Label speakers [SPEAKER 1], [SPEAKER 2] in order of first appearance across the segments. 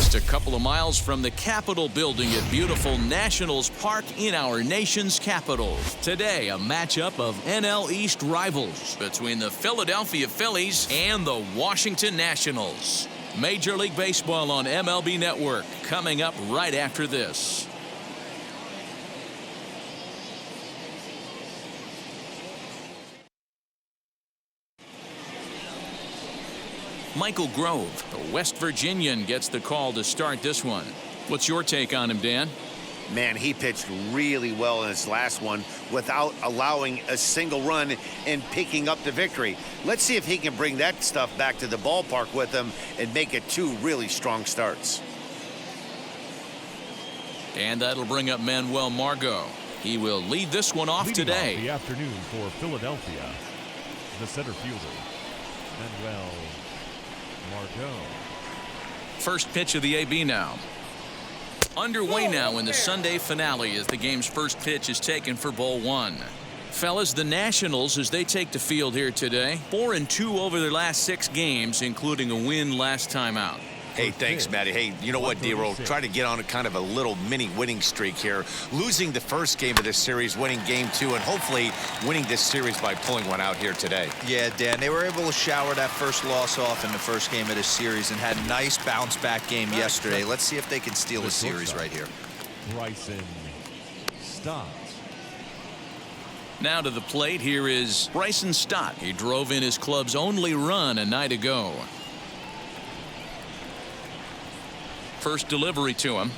[SPEAKER 1] just a couple of miles from the Capitol building at beautiful Nationals Park in our nation's capital. Today, a matchup of NL East rivals between the Philadelphia Phillies and the Washington Nationals. Major League Baseball on MLB Network coming up right after this. Michael Grove, the West Virginian, gets the call to start this one. What's your take on him, Dan?
[SPEAKER 2] Man, he pitched really well in his last one without allowing a single run and picking up the victory. Let's see if he can bring that stuff back to the ballpark with him and make it 2 really strong starts.
[SPEAKER 3] And that'll bring up Manuel Margot. He will lead this one off today.
[SPEAKER 4] Off the afternoon for Philadelphia, the center fielder, Manuel Margot.
[SPEAKER 3] First pitch of the AB now. Underway now in the Sunday finale as the game's first pitch is taken for ball 1. Fellas, the Nationals, as they take the field here today, 4-2 over their last 6 games, including a win last time out.
[SPEAKER 2] Hey, thanks, Matty. Hey, you know what, D-Roll? Try to get on a kind of a little mini winning streak here. Losing the first game of this series, winning game 2, and hopefully winning this series by pulling one out here today.
[SPEAKER 5] Yeah, Dan, they were able to shower that first loss off in the first game of this series and had a nice bounce-back game yesterday. Let's see if they can steal the series right here.
[SPEAKER 4] Bryson Stott.
[SPEAKER 3] Now to the plate, here is Bryson Stott. He drove in his club's only run a night ago. First delivery to him.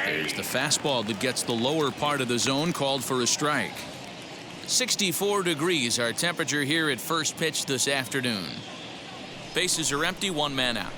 [SPEAKER 3] There's the fastball that gets the lower part of the zone, called for a strike. 64 degrees our temperature here at first pitch this afternoon. Bases are empty, 1 man out.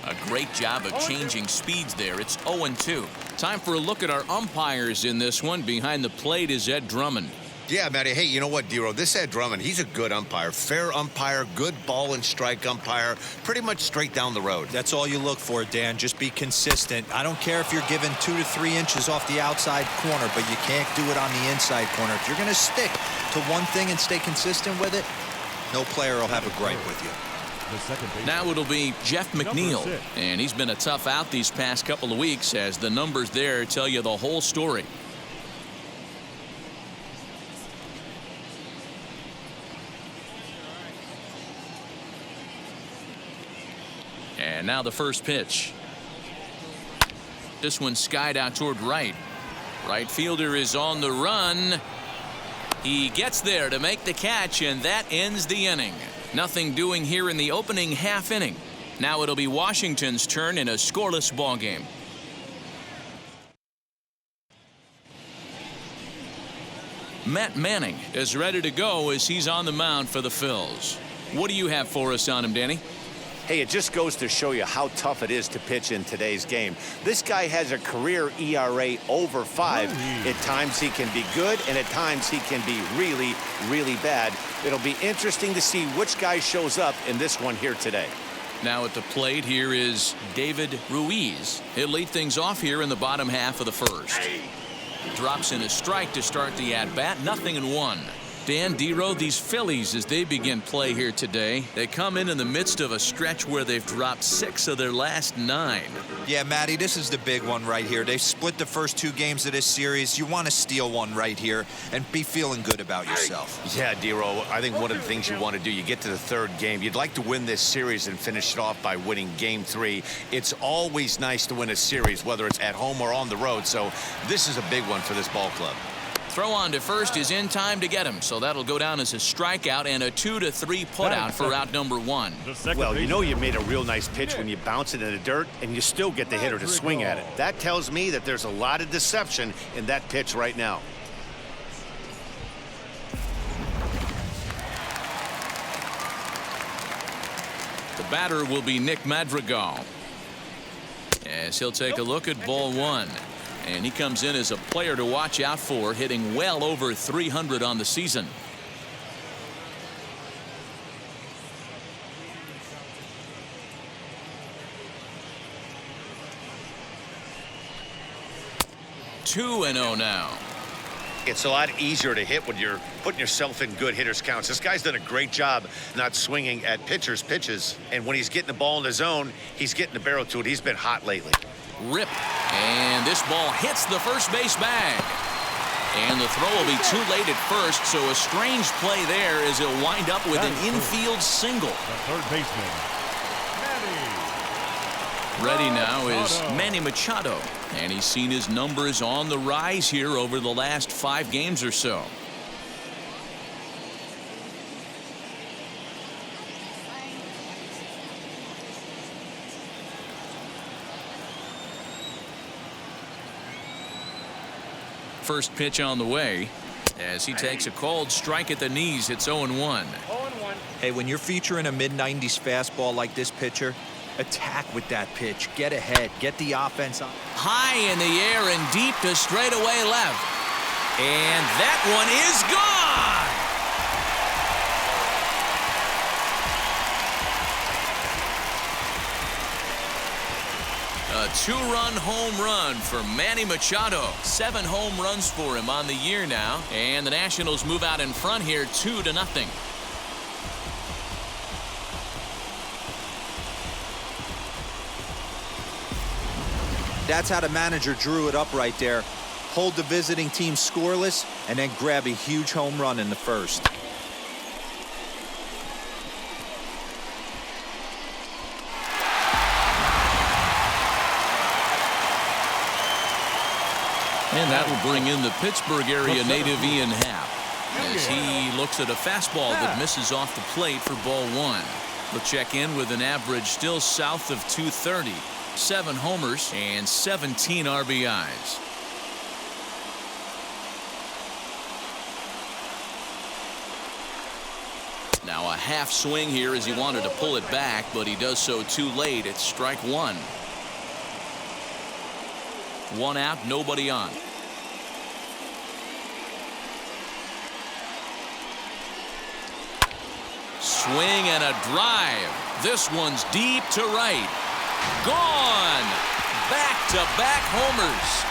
[SPEAKER 3] A great job of changing speeds there. It's 0-2. Time for a look at our umpires in this one. Behind the plate is Ed Drummond.
[SPEAKER 2] Yeah, Matty. Hey, you know what, D-Roll? This Ed Drummond, he's a good umpire. Fair umpire, good ball and strike umpire. Pretty much straight down the road.
[SPEAKER 5] That's all you look for, Dan. Just be consistent. I don't care if you're given 2 to 3 inches off the outside corner, but you can't do it on the inside corner. If you're going to stick to one thing and stay consistent with it, no player will have a gripe with you.
[SPEAKER 3] Now it'll be Jeff Mcneil, and he's been a tough out these past couple of weeks, as the numbers there tell you the whole story. And now the first pitch. This one skied out toward right. Right fielder is on the run. He gets there to make the catch, and that ends the inning. Nothing doing here in the opening half inning. Now it'll be Washington's turn in a scoreless ball game. Matt Manning is ready to go as he's on the mound for the Phils. What do you have for us on him, Danny?
[SPEAKER 2] Hey, it just goes to show you how tough it is to pitch in today's game. This guy has a career ERA over 5. At times he can be good, and at times he can be really, really bad. It'll be interesting to see which guy shows up in this one here today.
[SPEAKER 3] Now at the plate, here is David Ruiz. He'll lead things off here in the bottom half of the first. Drops in a strike to start the at-bat. 0-1. Dan, D-Row, these Phillies, as they begin play here today, they come in the midst of a stretch where they've dropped 6 of their last 9.
[SPEAKER 5] Yeah, Matty, this is the big one right here. They've split the first 2 games of this series. You want to steal one right here and be feeling good about yourself.
[SPEAKER 2] Yeah, D-Row, I think one of the things you want to do, you get to the 3rd game, you'd like to win this series and finish it off by winning game 3. It's always nice to win a series, whether it's at home or on the road, so this is a big one for this ball club.
[SPEAKER 3] Throw on to first is in time to get him, so that'll go down as a strikeout and a 2-3 putout for out number 1.
[SPEAKER 2] Well, you know you made a real nice pitch when you bounce it in the dirt and you still get the hitter to swing at it. That tells me that there's a lot of deception in that pitch right now.
[SPEAKER 3] The batter will be Nick Madrigal, as he'll take a look at ball 1. And he comes in as a player to watch out for, hitting well over 300 on the season. Two and 0 now.
[SPEAKER 2] It's a lot easier to hit when you're putting yourself in good hitters counts. This guy's done a great job not swinging at pitchers' pitches. And when he's getting the ball in the zone, he's getting the barrel to it. He's been hot lately.
[SPEAKER 1] Rip. And this ball hits the first base bag. And the throw will be too late at first, so a strange play there as he'll wind up with an infield single.
[SPEAKER 4] The third baseman, Manny
[SPEAKER 1] Ready now is
[SPEAKER 4] Machado.
[SPEAKER 1] Manny Machado, and he's seen his numbers on the rise here over the last 5 games or so. First pitch on the way as he takes a cold strike at the knees. It's 0-1.
[SPEAKER 5] Hey, when you're featuring a mid-90s fastball like this pitcher, attack with that pitch. Get ahead. Get the offense on.
[SPEAKER 1] High in the air and deep to straightaway left. And that one is gone. A 2-run home run for Manny Machado. 7 home runs for him on the year now. And the Nationals move out in front here 2-0.
[SPEAKER 5] That's how the manager drew it up right there. Hold the visiting team scoreless and then grab a huge home run in the first.
[SPEAKER 1] And that will bring in the Pittsburgh area native Ian Happ as he looks at a fastball that misses off the plate for ball 1. He'll check in with an average still south of 230. 7 homers and 17 RBIs. Now a half swing here as he wanted to pull it back, but he does so too late. It's strike 1. 1 out, nobody on. Swing and a drive. This one's deep to right. Gone. Back-to-back homers.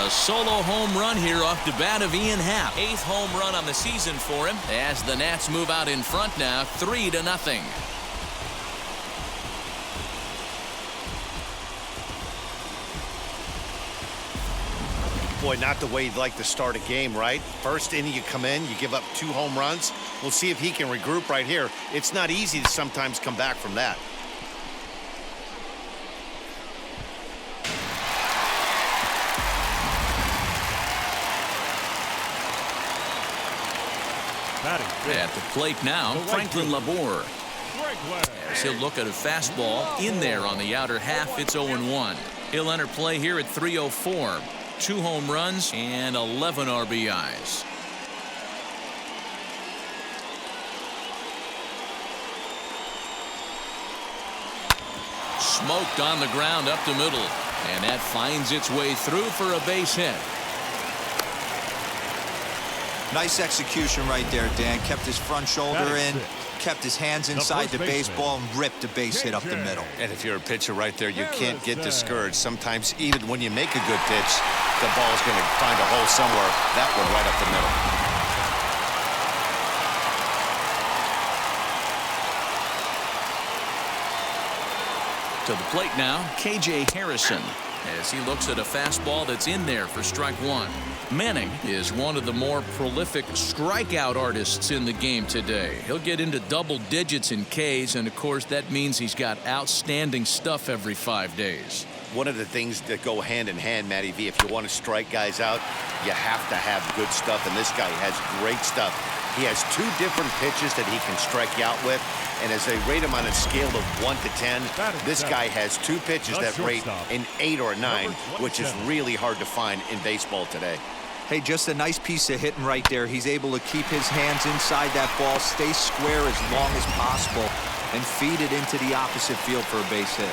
[SPEAKER 1] A solo home run here off the bat of Ian Happ. 8th home run on the season for him as the Nats move out in front now 3-0.
[SPEAKER 2] Boy, not the way you'd like to start a game, right? First inning you come in, you give up 2 home runs. We'll see if he can regroup right here. It's not easy to sometimes come back from that.
[SPEAKER 1] At the plate now, Franklin Labor. As he'll look at a fastball in there on the outer half. It's 0-1. He'll enter play here at 3:04. 2 home runs and 11 RBIs. Smoked on the ground up the middle, and that finds its way through for a base hit.
[SPEAKER 5] Nice execution right there, Dan. Kept his front shoulder in, kept his hands inside the baseball, and ripped the base hit up the middle.
[SPEAKER 2] And if you're a pitcher right there, you can't get discouraged. Sometimes even when you make a good pitch, the ball's going to find a hole somewhere. That one right up the middle.
[SPEAKER 1] To the plate now, KJ Harrison, as he looks at a fastball that's in there for strike 1. Manning is one of the more prolific strikeout artists in the game today. He'll get into double digits in Ks, and of course that means he's got outstanding stuff every 5 days.
[SPEAKER 2] One of the things that go hand in hand, Matty V, if you want to strike guys out, you have to have good stuff, and this guy has great stuff. He has 2 different pitches that he can strike you out with, and as they rate him on a scale of 1 to 10, this guy has 2 pitches that rate an 8 or a 9, which is really hard to find in baseball today.
[SPEAKER 5] Hey, just a nice piece of hitting right there. He's able to keep his hands inside that ball, stay square as long as possible, and feed it into the opposite field for a base hit.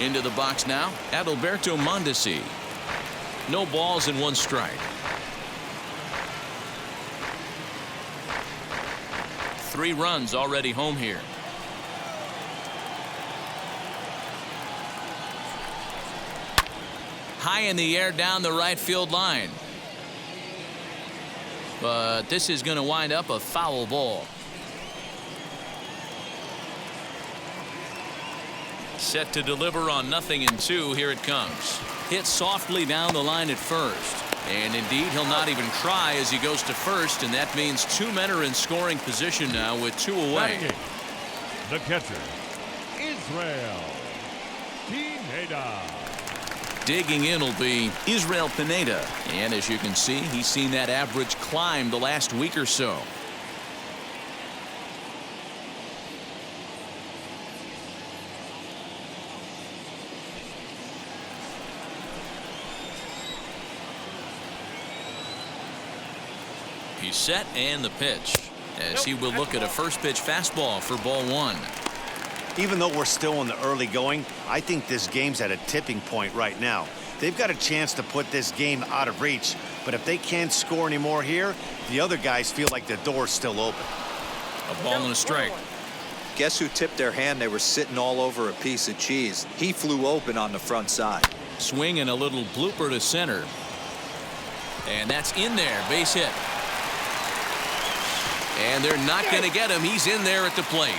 [SPEAKER 1] Into the box now, Adalberto Mondesi. No balls and 1 strike. 3 runs already home here.
[SPEAKER 3] high in the air down the right field line. But this is going to wind up a foul ball. Set to deliver on 0-2. Here it comes. Hit softly down the line at first. And indeed, he'll not even try as he goes to first, and that means 2 men are in scoring position now with 2 away.
[SPEAKER 4] The catcher, Israel Pineda.
[SPEAKER 3] Digging in will be Israel Pineda. And as you can see, he's seen that average climb the last week or so. He's set and the pitch as he will look at a first pitch fastball for ball 1.
[SPEAKER 2] Even though we're still in the early going, I think this game's at a tipping point right now. They've got a chance to put this game out of reach, but if they can't score anymore here, the other guys feel like the door's still open.
[SPEAKER 3] A ball and a strike.
[SPEAKER 5] Guess who tipped their hand? They were sitting all over a piece of cheese. He flew open on the front side.
[SPEAKER 3] Swing and a little blooper to center. And that's in there. Base hit. And they're not going to get him. He's in there at the plate.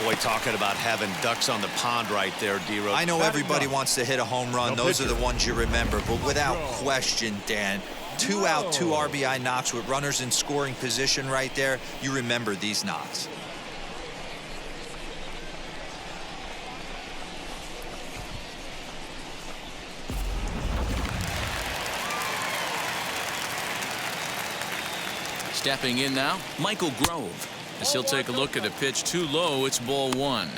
[SPEAKER 2] Boy, talking about having ducks on the pond right there, D-Rose.
[SPEAKER 5] I know everybody wants to hit a home run. Those are the ones you remember. But without question, Dan, 2 out, 2 RBI knocks with runners in scoring position right there. You remember these knocks.
[SPEAKER 3] Stepping in now, Michael Grove. As he'll take a look at a pitch too low. It's ball 1.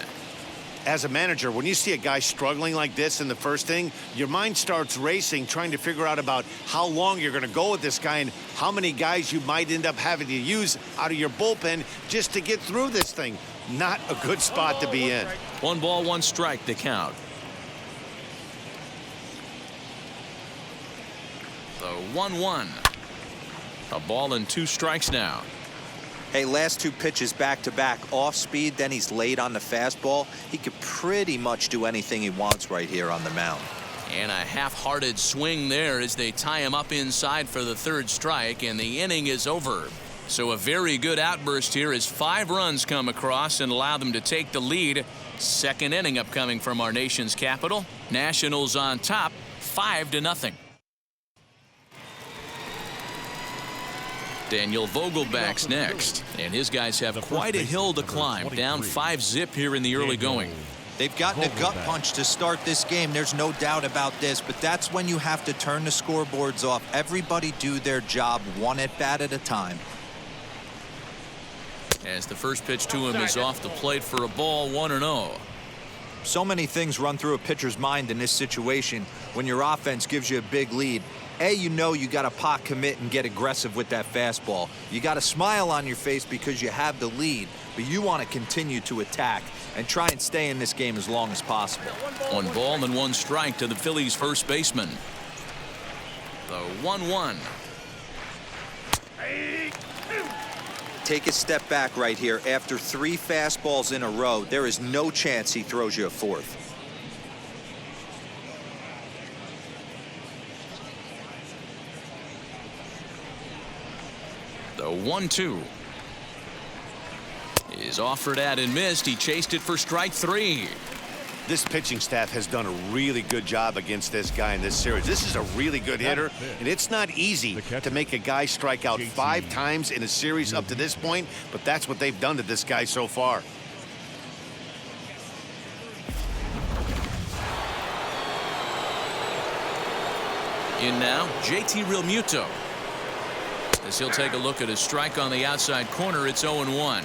[SPEAKER 2] As a manager, when you see a guy struggling like this in the first inning, your mind starts racing, trying to figure out about how long you're going to go with this guy and how many guys you might end up having to use out of your bullpen just to get through this thing. Not a good spot to be in.
[SPEAKER 3] 1 ball, 1 strike, the count. The 1-1. A ball and 2 strikes now.
[SPEAKER 5] Hey, last 2 pitches back-to-back off speed, then he's late on the fastball. He could pretty much do anything he wants right here on the mound.
[SPEAKER 3] And a half-hearted swing there as they tie him up inside for the 3rd strike, and the inning is over. So a very good outburst here as 5 runs come across and allow them to take the lead. 2nd inning upcoming from our nation's capital. Nationals on top, 5-0. Daniel Vogelback's next, and his guys have quite a hill to climb, down 5-zip here in the early going.
[SPEAKER 5] They've gotten a gut punch to start this game. There's no doubt about this, but that's when you have to turn the scoreboards off. Everybody do their job 1 at-bat at a time.
[SPEAKER 3] As the first pitch to him is off the plate for a ball, 1-0.
[SPEAKER 5] So many things run through a pitcher's mind in this situation when your offense gives you a big lead. You know you got to pot commit and get aggressive with that fastball. You got a smile on your face because you have the lead, but you want to continue to attack and try and stay in this game as long as possible.
[SPEAKER 3] 1 ball and 1 strike to the Phillies first baseman. The 1-1.
[SPEAKER 5] Take a step back right here. After 3 fastballs in a row, there is no chance he throws you a 4th.
[SPEAKER 3] The 1-2 is offered at and missed. He chased it for strike 3.
[SPEAKER 2] This pitching staff has done a really good job against this guy in this series. This is a really good hitter, and it's not easy to make a guy strike out 5 times in a series up to this point, but that's what they've done to this guy so far.
[SPEAKER 3] In now, JT Realmuto. As he'll take a look at a strike on the outside corner, it's 0-1.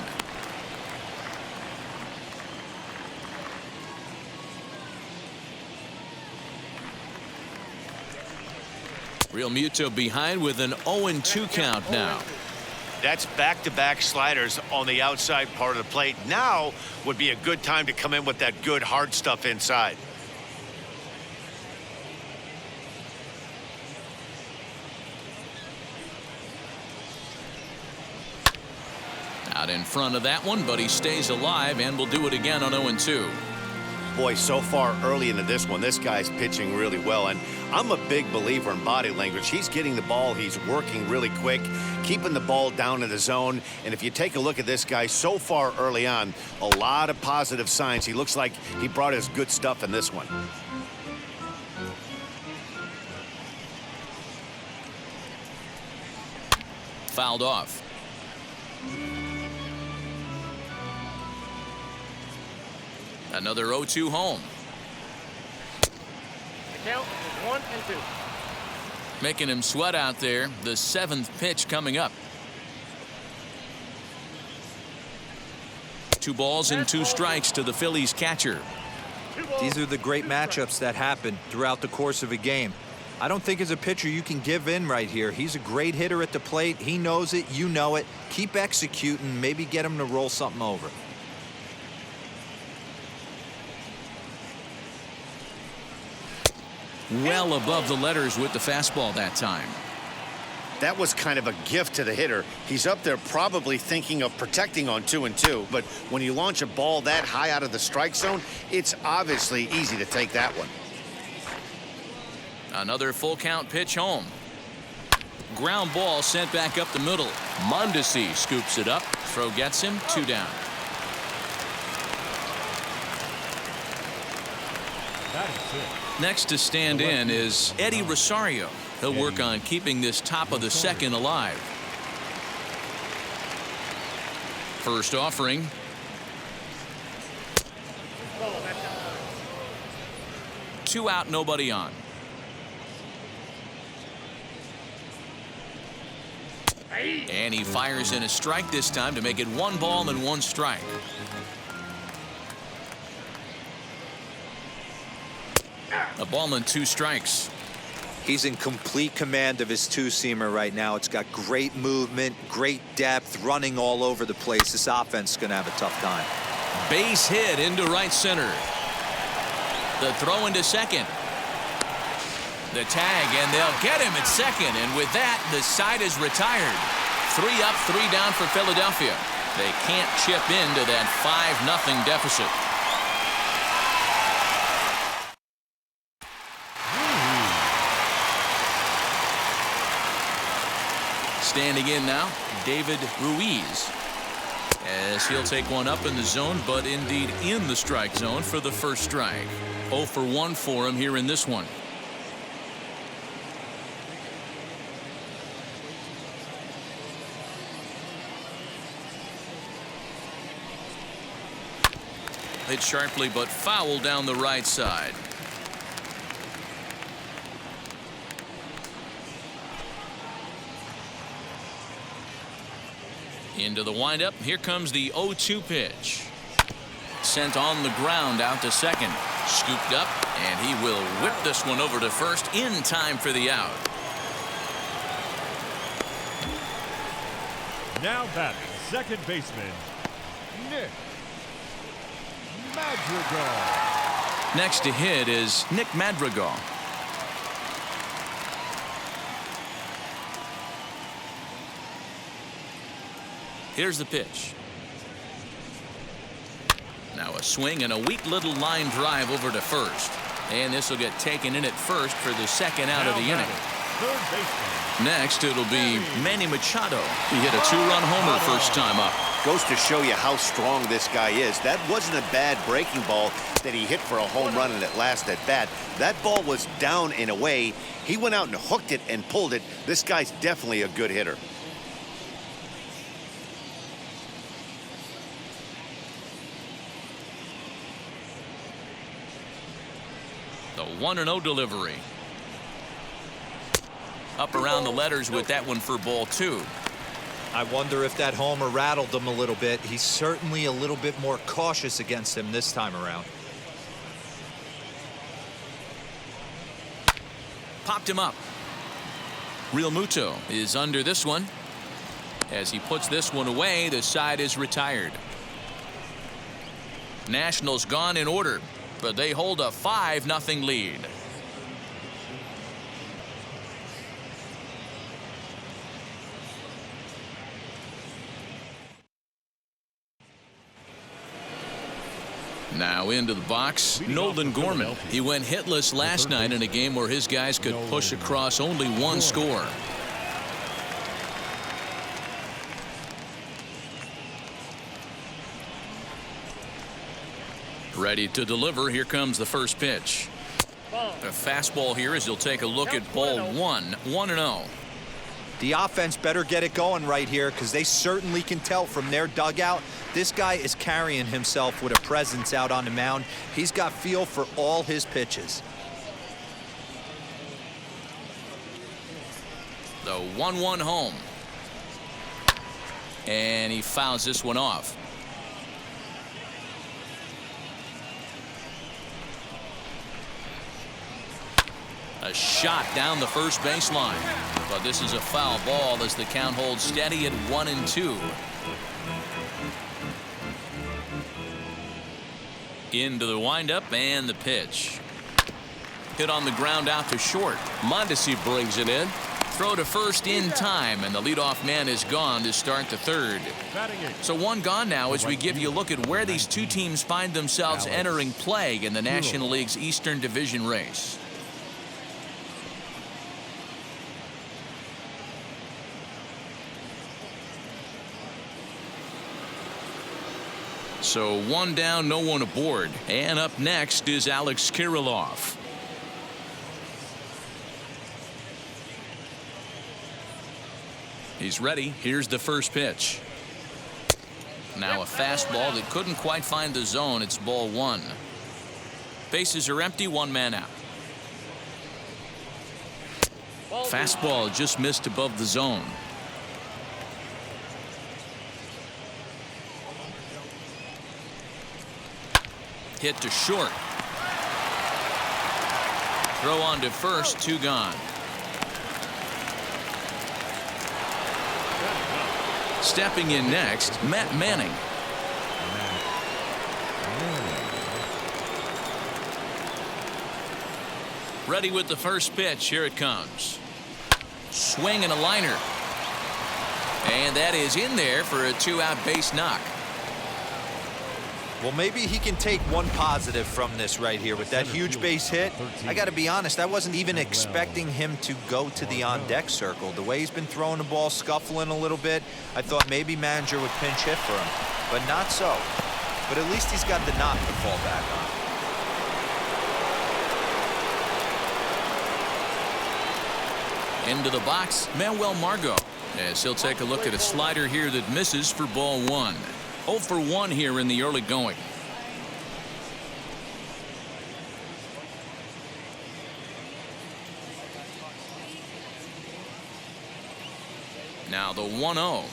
[SPEAKER 3] Realmuto behind with an 0-2 count now.
[SPEAKER 2] That's back-to-back sliders on the outside part of the plate. Now would be a good time to come in with that good hard stuff inside.
[SPEAKER 3] Out in front of that one, but he stays alive and will do it again on 0-2.
[SPEAKER 2] Boy, so far early into this one, this guy's pitching really well, and I'm a big believer in body language. He's getting the ball, he's working really quick, keeping the ball down in the zone, and if you take a look at this guy so far early on, a lot of positive signs. He looks like he brought his good stuff in this one.
[SPEAKER 3] Fouled off. Another 0-2 home.
[SPEAKER 6] The count is 1-2.
[SPEAKER 3] Making him sweat out there. The 7th pitch coming up. 2 balls and 2 strikes to the Phillies catcher.
[SPEAKER 5] These are the great matchups that happen throughout the course of a game. I don't think as a pitcher you can give in right here. He's a great hitter at the plate. He knows it. You know it. Keep executing. Maybe get him to roll something over.
[SPEAKER 3] Well above the letters with the fastball that time.
[SPEAKER 2] That was kind of a gift to the hitter. He's up there probably thinking of protecting on 2-2, but when you launch a ball that high out of the strike zone, it's obviously easy to take that one.
[SPEAKER 3] Another full count pitch home. Ground ball sent back up the middle. Mondesi scoops it up. Throw gets him. 2 down.
[SPEAKER 4] That is it.
[SPEAKER 3] Next to stand in is Eddie Rosario. He'll work on keeping this top of the 2nd alive. First offering. Two out, nobody on. And he fires in a strike this time to make it 1 ball and 1 strike. A ball and 2 strikes.
[SPEAKER 5] He's in complete command of his 2-seamer right now. It's got great movement, great depth, running all over the place. This offense is going to have a tough time.
[SPEAKER 3] Base hit into right center. The throw into second. The tag, and they'll get him at second. And with that, the side is retired. 3 up, 3 down for Philadelphia. They can't chip into that 5-0 deficit. Standing in now, David Ruiz, as he'll take one up in the zone, but indeed in the strike zone for the first strike. 0 for 1 for him here in this one. Hit sharply, but foul down the right side. Into the windup. Here comes the 0-2 pitch. Sent on the ground out to second. Scooped up, and he will whip this one over to first in time for the out.
[SPEAKER 4] Now batting, second baseman, Nick Madrigal.
[SPEAKER 3] Next to hit is Nick Madrigal. Here's the pitch. Now a swing and a weak little line drive over to first. And this will get taken in at first for the 2nd out of the inning.
[SPEAKER 4] Third baseman.
[SPEAKER 3] Next, it'll be Manny Machado. He hit a 2-run homer first time up.
[SPEAKER 2] Goes to show you how strong this guy is. That wasn't a bad breaking ball that he hit for a home run in that last at bat. That ball was down and away. He went out and hooked it and pulled it. This guy's definitely a good hitter.
[SPEAKER 3] The 1-0 delivery. Up around the letters with that one for ball 2.
[SPEAKER 5] I wonder if that homer rattled him a little bit. He's certainly a little bit more cautious against him this time around.
[SPEAKER 3] Popped him up. Real Muto is under this one. As he puts this one away, the side is retired. Nationals gone in order, but they hold a 5-0 lead. Now into the box, Nolan Gorman. He went hitless last night in a game where his guys could push across only one score. Ready to deliver. Here comes the first pitch. A fastball here as he'll take a look at ball one. 1-0.
[SPEAKER 5] The offense better get it going right here, because they certainly can tell from their dugout this guy is carrying himself with a presence out on the mound. He's got feel for all his pitches.
[SPEAKER 3] The 1-1 home. And he fouls this one off. A shot down the first baseline. But this is a foul ball as the count holds steady at 1-2. Into the windup and the pitch. Hit on the ground out to short. Mondesi brings it in. Throw to first in time, and the leadoff man is gone to start the third. So one gone now as we give you a look at where these two teams find themselves entering play in the National League's Eastern Division race. So one down, no one aboard. And up next is Alex Kirilov. He's ready. Here's the first pitch. Now a fastball that couldn't quite find the zone. It's ball one. Bases are empty, one man out. Fastball just missed above the zone. Hit to short. Throw on to first, two gone. Stepping in next, Matt Manning. Ready with the first pitch. Here it comes. Swing and a liner. And that is in there for a two-out base knock.
[SPEAKER 5] Well, maybe he can take one positive from this right here with that huge base hit. I got to be honest, I wasn't even expecting him to go to the on-deck circle. The way he's been throwing the ball, scuffling a little bit, I thought maybe manager would pinch hit for him, but not so. But at least he's got the knock to fall back on.
[SPEAKER 3] Into the box, Manuel Margot, as he'll take a look at a slider here that misses for ball one. 0 for 1 here in the early going. Now the 1-0.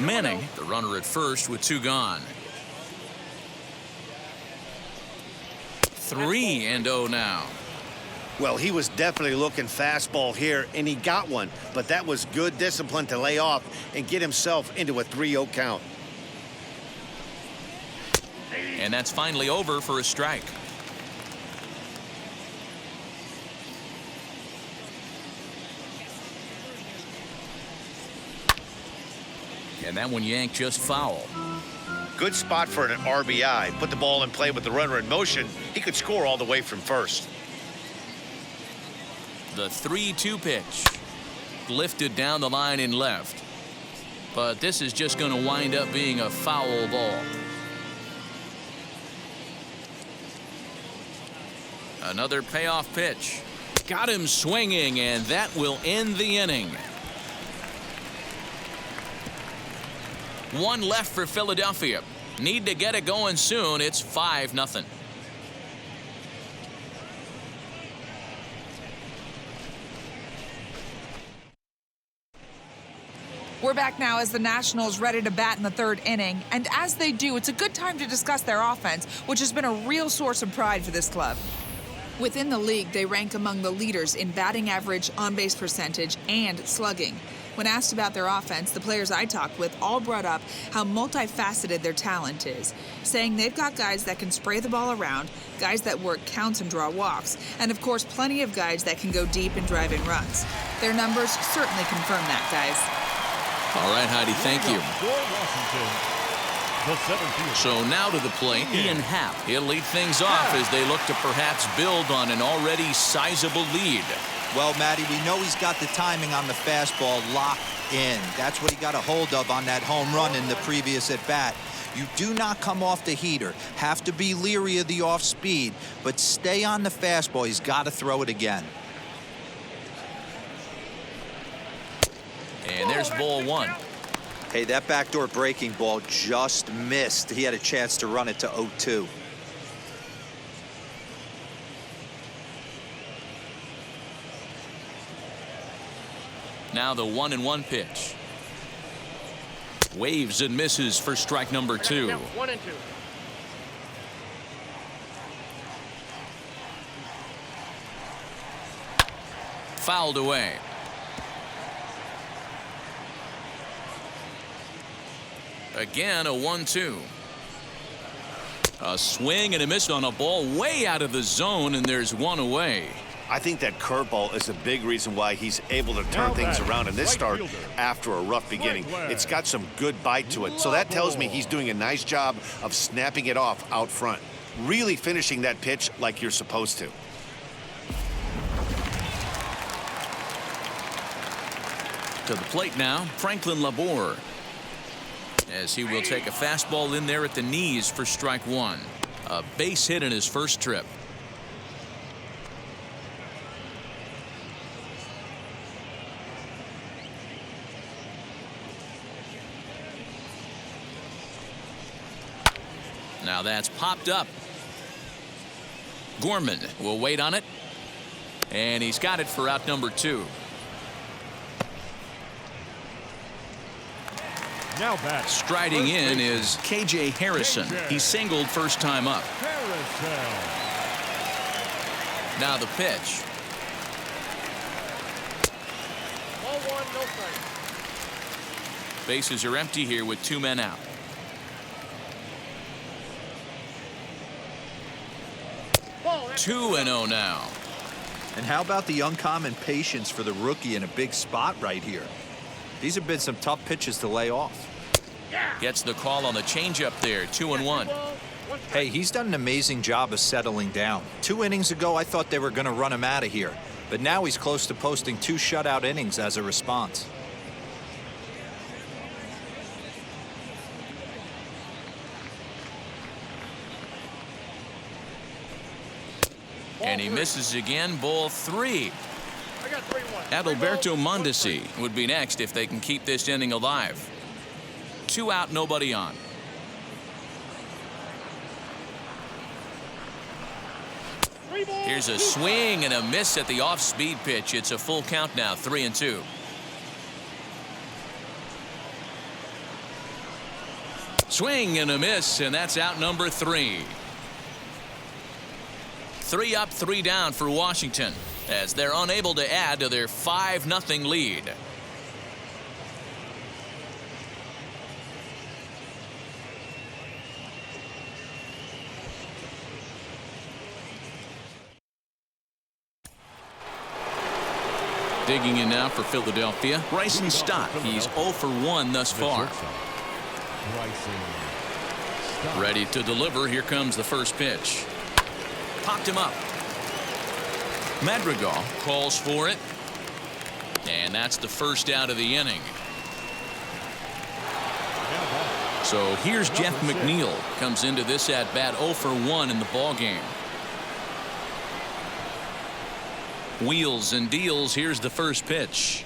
[SPEAKER 3] Manning, the runner at first with two gone. 3-0 now.
[SPEAKER 2] Well, he was definitely looking fastball here, and he got one. But that was good discipline to lay off and get himself into a 3-0 count.
[SPEAKER 3] And that's finally over for a strike. And that one yanked just foul.
[SPEAKER 2] Good spot for an RBI. Put the ball in play with the runner in motion. He could score all the way from first.
[SPEAKER 3] The 3-2 pitch. Lifted down the line in left. But this is just going to wind up being a foul ball. Another payoff pitch. Got him swinging, and that will end the inning. One left for Philadelphia. Need to get it going soon. It's 5-0.
[SPEAKER 7] We're back now as the Nationals ready to bat in the third inning. And as they do, it's a good time to discuss their offense, which has been a real source of pride for this club. Within the league, they rank among the leaders in batting average, on-base percentage, and slugging. When asked about their offense, the players I talked with all brought up how multifaceted their talent is, saying they've got guys that can spray the ball around, guys that work counts and draw walks, and of course plenty of guys that can go deep and drive in runs. Their numbers certainly confirm that, guys.
[SPEAKER 3] All right, Heidi, thank you.
[SPEAKER 4] The center fielder.
[SPEAKER 3] So now to the plate, Ian Happ. He'll lead things off as they look to perhaps build on an already sizable lead.
[SPEAKER 5] Well, Matty, we know he's got the timing on the fastball locked in. That's what he got a hold of on that home run in the previous at-bat. You do not come off the heater. Have to be leery of the off-speed, but stay on the fastball. He's got to throw it again.
[SPEAKER 3] And there's ball one.
[SPEAKER 5] Hey, that backdoor breaking ball just missed. He had a chance to run it to 0-2.
[SPEAKER 3] Now the 1-1 pitch. Waves and misses for strike number 2.
[SPEAKER 6] 1-2.
[SPEAKER 3] Fouled away. Again, a 1-2. A swing and a miss on a ball way out of the zone, and there's one away.
[SPEAKER 2] I think that curveball is a big reason why he's able to turn things around in this start after a rough beginning. It's got some good bite to it, so that tells me he's doing a nice job of snapping it off out front, really finishing that pitch like you're supposed to.
[SPEAKER 3] To the plate now, Franklin Labor, as he will take a fastball in there at the knees for strike 1. A base hit in his first trip. Now that's popped up. Gorman will wait on it, and he's got it for out number 2.
[SPEAKER 4] Now back.
[SPEAKER 3] Striding in is KJ Harrison. He singled first time up. Now the pitch.
[SPEAKER 6] Ball 1, no strike.
[SPEAKER 3] Bases are empty here with 2 men out.
[SPEAKER 6] Ball,
[SPEAKER 3] 2-0 now.
[SPEAKER 5] And how about the uncommon patience for the rookie in a big spot right here? These have been some tough pitches to lay off.
[SPEAKER 3] Gets the call on the changeup there. 2-1.
[SPEAKER 5] Hey, he's done an amazing job of settling down. 2 innings ago, I thought they were going to run him out of here. But now he's close to posting 2 shutout innings as a response.
[SPEAKER 3] And he misses again. Ball 3.
[SPEAKER 6] I got 3-1.
[SPEAKER 3] Adalberto Mondesi would be next if they can keep this inning alive. 2 out, nobody on. Here's a swing and a miss at the off-speed pitch. It's a full count now, 3-2. Swing and a miss, and that's out number 3. 3 up, 3 down for Washington as they're unable to add to their 5-0 lead. Digging in now for Philadelphia, Bryson Stott. He's 0 for 1 thus far. Ready to deliver. Here comes the first pitch. Popped him up. Madrigal calls for it. And that's the first out of the inning. So here's Jeff McNeil. Comes into this at bat 0 for 1 in the ball game. Wheels and deals. Here's the first pitch.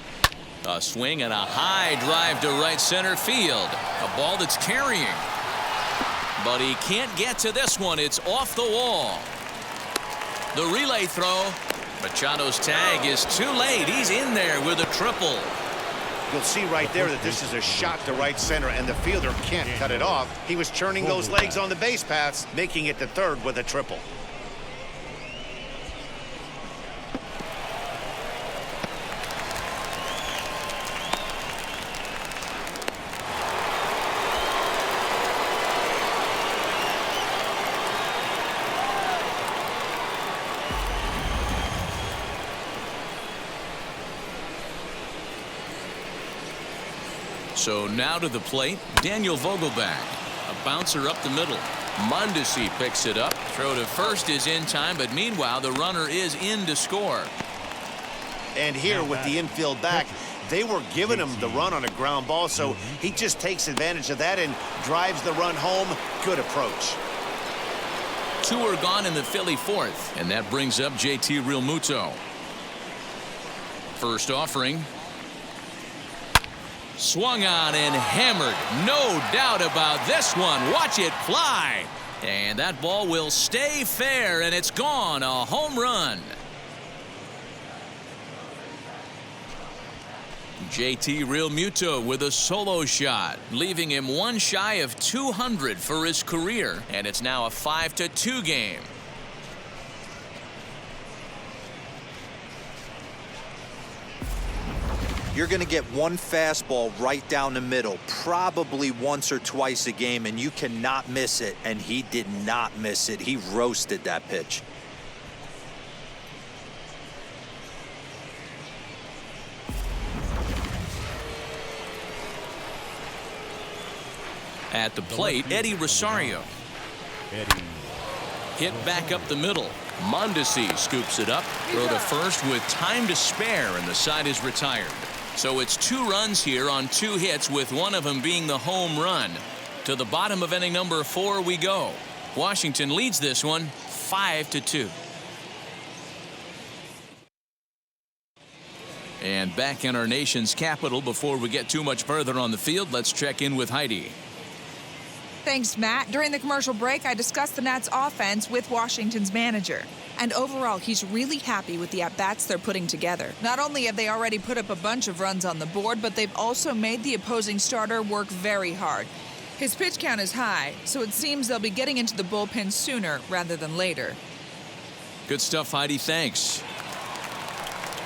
[SPEAKER 3] A swing and a high drive to right center field. A ball that's carrying. But he can't get to this one. It's off the wall. The relay throw. Machado's tag is too late. He's in there with a triple.
[SPEAKER 2] You'll see right there that this is a shot to right center, and the fielder can't cut it off. He was churning those legs on the base paths, making it to third with a triple. So now to the plate, Daniel Vogelbach. A
[SPEAKER 3] bouncer up the middle. Mondesi picks it up. Throw to first is in time, but meanwhile the runner is in to score.
[SPEAKER 2] And here with the infield back, they were giving him the run on a ground ball, so he just takes advantage of that and drives the run home. Good approach.
[SPEAKER 3] 2 are gone in the Philly fourth, and that brings up JT Realmuto. First offering. Swung on and hammered. No doubt about this one. Watch it fly. And that ball will stay fair, and it's gone. A home run. JT Realmuto with a solo shot, leaving him one shy of 200 for his career, and it's now a 5-2 game.
[SPEAKER 5] You're going to get one fastball right down the middle, probably once or twice a game, and you cannot miss it, and he did not miss it. He roasted that pitch.
[SPEAKER 3] At the plate, Eddie Rosario. Hit back up the middle. Mondesi scoops it up. Throw to first with time to spare, and the side is retired. So it's 2 runs here on 2 hits, with one of them being the home run. To the bottom of inning number 4 we go. Washington leads this one 5-2. And back in our nation's capital, before we get too much further on the field, let's check in with Heidi.
[SPEAKER 7] Thanks, Matt. During the commercial break, I discussed the Nats offense with Washington's manager. And overall, he's really happy with the at-bats they're putting together. Not only have they already put up a bunch of runs on the board, but they've also made the opposing starter work very hard. His pitch count is high, so it seems they'll be getting into the bullpen sooner rather than later.
[SPEAKER 3] Good stuff, Heidi. Thanks.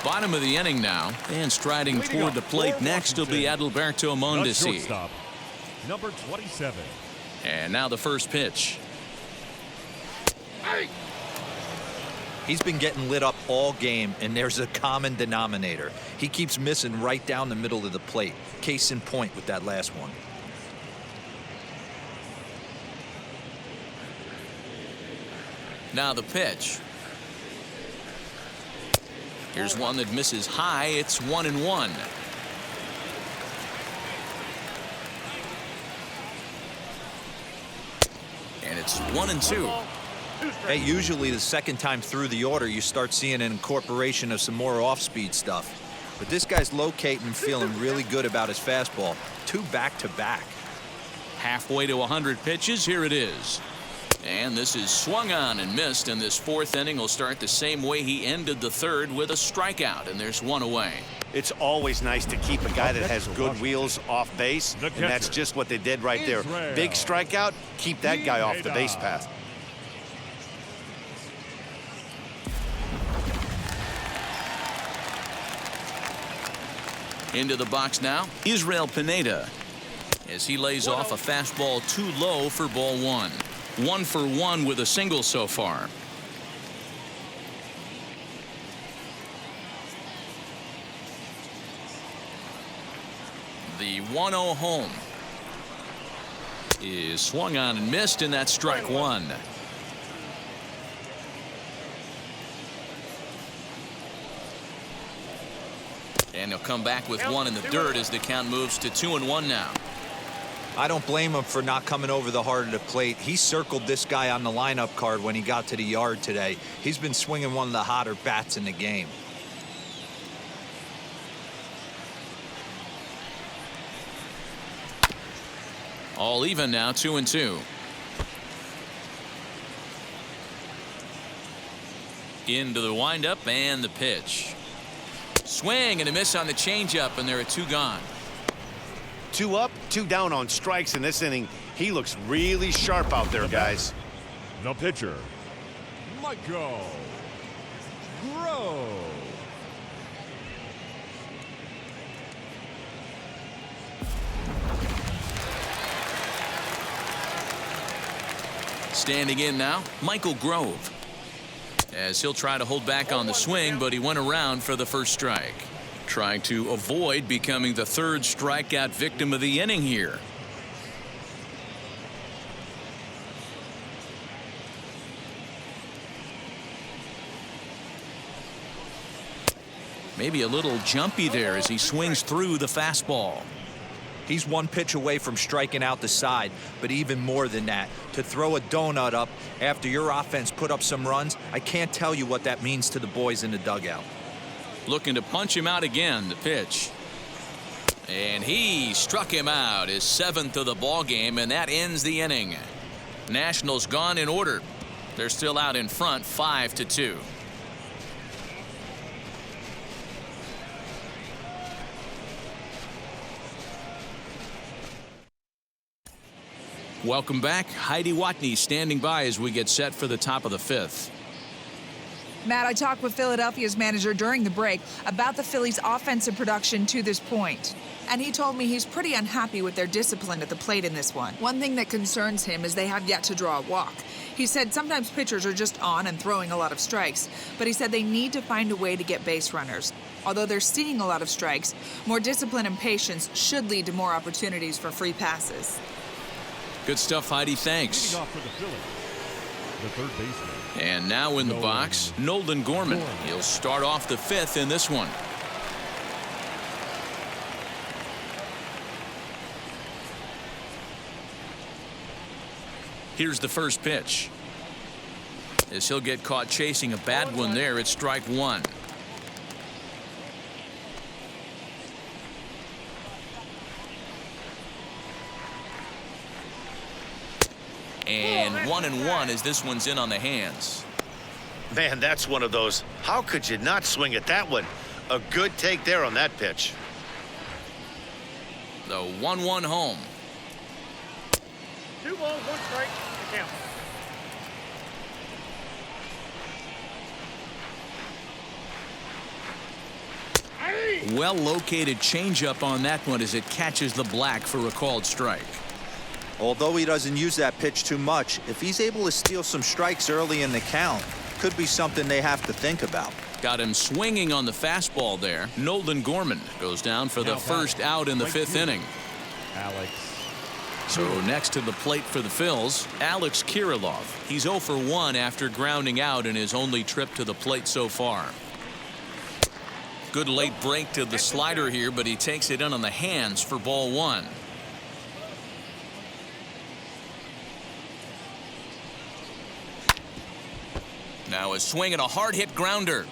[SPEAKER 3] Bottom of the inning now, and striding toward the plate next will be Adalberto Mondesi.
[SPEAKER 4] Shortstop, number 27.
[SPEAKER 3] And now the first pitch.
[SPEAKER 5] He's been getting lit up all game, and there's a common denominator. He keeps missing right down the middle of the plate. Case in point with that last one.
[SPEAKER 3] Now the pitch. Here's one that misses high. It's 1-1. And it's 1-2.
[SPEAKER 5] Hey, usually the second time through the order, you start seeing an incorporation of some more off-speed stuff. But this guy's locating and feeling really good about his fastball. 2 back-to-back.
[SPEAKER 3] Halfway to 100 pitches. Here it is. And this is swung on and missed, and this 4th inning will start the same way he ended the 3rd, with a strikeout, and there's 1 away.
[SPEAKER 2] It's always nice to keep a guy that has good wheels off base, and that's just what they did right there. Big strikeout, keep that guy off the base path.
[SPEAKER 3] Into the box now, Israel Pineda, as he lays off a fastball too low for ball 1. 1 for 1 with a single so far. The 1-0 home is swung on and missed, and that's strike 1. And he'll come back with 1 in the dirt as the count moves to 2-1 now.
[SPEAKER 5] I don't blame him for not coming over the heart of the plate. He circled this guy on the lineup card when he got to the yard today. He's been swinging one of the hotter bats in the game.
[SPEAKER 3] All even now, 2-2. Into the windup and the pitch. Swing and a miss on the changeup, and there are 2 gone.
[SPEAKER 2] 2 up, 2 down on strikes in this inning. He looks really sharp out there, guys.
[SPEAKER 4] The pitcher, Michael Grove.
[SPEAKER 3] Standing in now, Michael Grove, as he'll try to hold back on the swing, but he went around for the first strike, trying to avoid becoming the 3rd strikeout victim of the inning here.
[SPEAKER 1] Maybe a little jumpy there as he swings through the fastball.
[SPEAKER 5] He's one pitch away from striking out the side, but even more than that, to throw a donut up after your offense put up some runs, I can't tell you what that means to the boys in the dugout.
[SPEAKER 1] Looking to punch him out again, the pitch. And he struck him out, his 7th of the ball game, and that ends the inning. Nationals gone in order. They're still out in front, 5-2. Welcome back. Heidi Watney standing by as we get set for the top of the 5th.
[SPEAKER 7] Matt, I talked with Philadelphia's manager during the break about the Phillies' offensive production to this point. And he told me he's pretty unhappy with their discipline at the plate in this one. One thing that concerns him is they have yet to draw a walk. He said sometimes pitchers are just on and throwing a lot of strikes, but he said they need to find a way to get base runners. Although they're seeing a lot of strikes, more discipline and patience should lead to more opportunities for free passes.
[SPEAKER 1] Good stuff, Heidi. Thanks.
[SPEAKER 4] Leading off for the Phillies, the third baseman.
[SPEAKER 1] And now in the box, Nolan Gorman. He'll start off the 5th in this one. Here's the first pitch. As he'll get caught chasing a bad one there, it's strike 1. And 1-1 as this one's in on the hands.
[SPEAKER 2] Man, that's one of those. How could you not swing at that one? A good take there on that pitch.
[SPEAKER 1] The 1-1 home.
[SPEAKER 6] 2 balls, 1 strike, the count.
[SPEAKER 1] Well located changeup on that one as it catches the black for a called strike.
[SPEAKER 5] Although he doesn't use that pitch too much, if he's able to steal some strikes early in the count, could be something they have to think about.
[SPEAKER 1] Got him swinging on the fastball there. Nolan Gorman goes down for the first out in the 5th inning.
[SPEAKER 4] Alex.
[SPEAKER 1] So next to the plate for the Phils, Alex Kirilov. He's 0 for 1 after grounding out in his only trip to the plate so far. Good late break to the slider here, but he takes it in on the hands for ball 1. Now a swing and a hard hit grounder.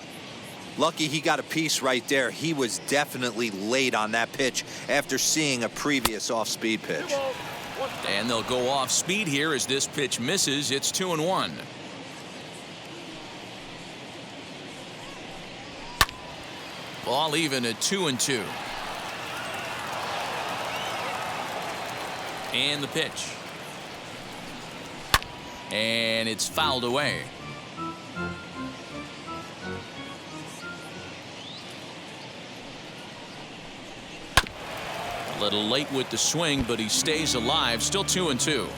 [SPEAKER 5] Lucky he got a piece right there. He was definitely late on that pitch after seeing a previous off-speed pitch.
[SPEAKER 1] And they'll go off speed here as this pitch misses. It's 2-1. Ball even at 2-2. And the pitch. And it's fouled away. A little late with the swing, but he stays alive. Still 2-2.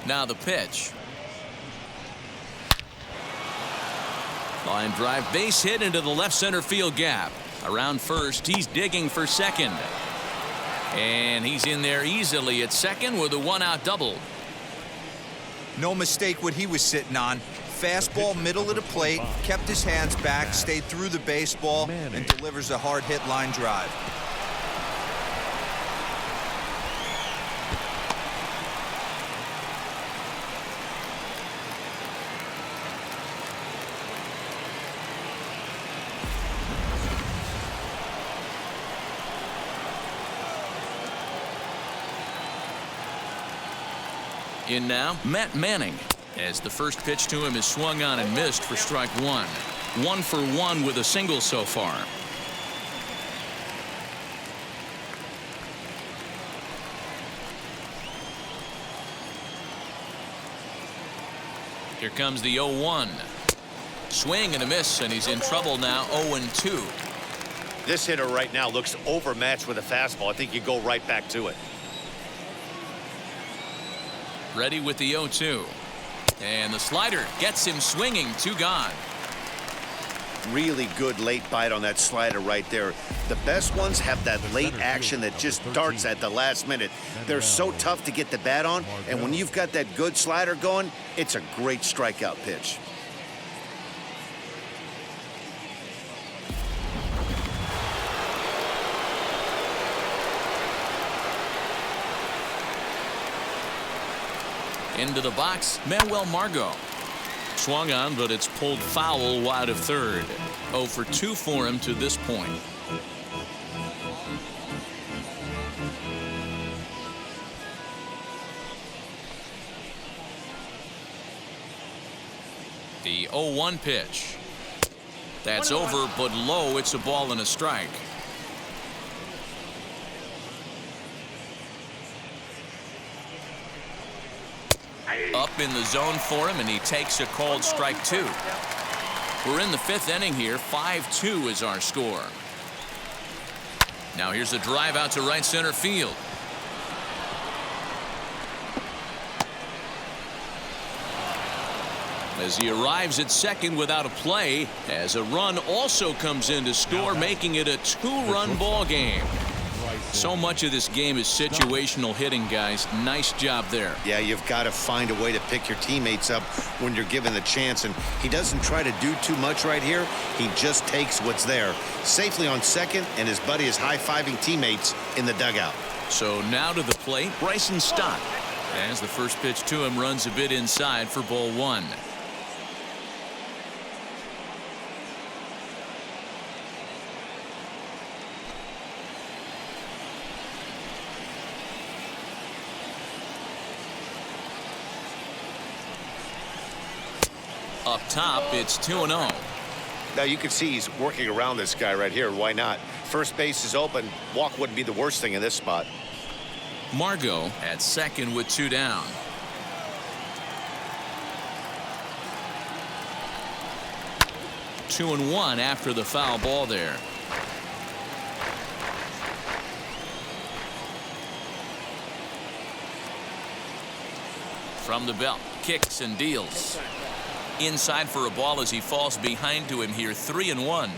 [SPEAKER 1] Now the pitch. Line drive, base hit into the left center field gap. Around first, he's digging for second. And he's in there easily at second with a 1-out double.
[SPEAKER 5] No mistake what he was sitting on. Fastball middle of the plate, kept his hands back, stayed through the baseball, and delivers a hard hit line drive.
[SPEAKER 1] In now, Matt Manning, as the first pitch to him is swung on and missed for strike 1. 1 for 1 with a single so far. Here comes the 0-1. Swing and a miss, and he's in trouble now. 0-2.
[SPEAKER 2] This hitter right now looks overmatched with a fastball. I think you go right back to it.
[SPEAKER 1] Ready with the 0-2. And the slider gets him swinging. 2 gone.
[SPEAKER 2] Really good late bite on that slider right there. The best ones have that late action that just darts at the last minute. They're so tough to get the bat on, and when you've got that good slider going, it's a great strikeout pitch.
[SPEAKER 3] Into the box, Manuel Margot. Swung on, but it's pulled foul wide of third. 0 for 2 for him to this point. The 0-1 pitch. That's over, but low. It's a ball and a strike. Up in the zone for him, and he takes a called strike 2. We're in the 5th inning here. 5-2 is our score. Now here's a drive out to right center field. As he arrives at second without a play, as a run also comes in to score, making it a 2-run ball game. So much of this game is situational hitting, guys. Nice job there.
[SPEAKER 2] Yeah, you've got to find a way to pick your teammates up when you're given the chance, and he doesn't try to do too much right here. He just takes what's there. Safely on second, and his buddy is high-fiving teammates in the dugout.
[SPEAKER 3] So now to the plate, Bryson Stott. As the first pitch to him runs a bit inside for ball 1. Up top, it's 2-0.
[SPEAKER 2] Now you can see he's working around this guy right here. Why not? First base is open. Walk wouldn't be the worst thing in this spot.
[SPEAKER 3] Margot at second with 2 down. Two and 1 after the foul ball there. From the belt, kicks and deals. Inside for a ball as he falls behind to him here. 3-1.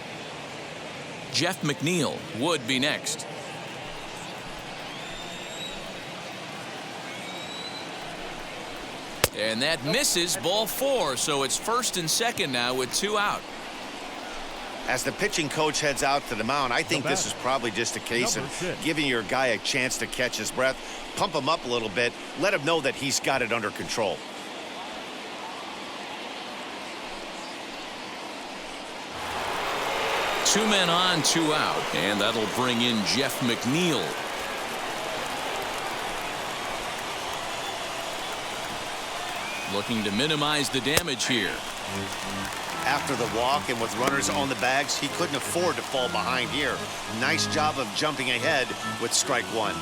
[SPEAKER 3] Jeff Mcneil would be next. And that misses, ball 4. So it's first and second now with 2 out.
[SPEAKER 2] As the pitching coach heads out to the mound, I think this is probably just a case of giving your guy a chance to catch his breath, pump him up a little bit, let him know that he's got it under control.
[SPEAKER 3] Two men on, 2 out, and that'll bring in Jeff Mcneil. Looking to minimize the damage here.
[SPEAKER 2] After the walk and with runners on the bags, he couldn't afford to fall behind here. Nice job of jumping ahead with strike 1.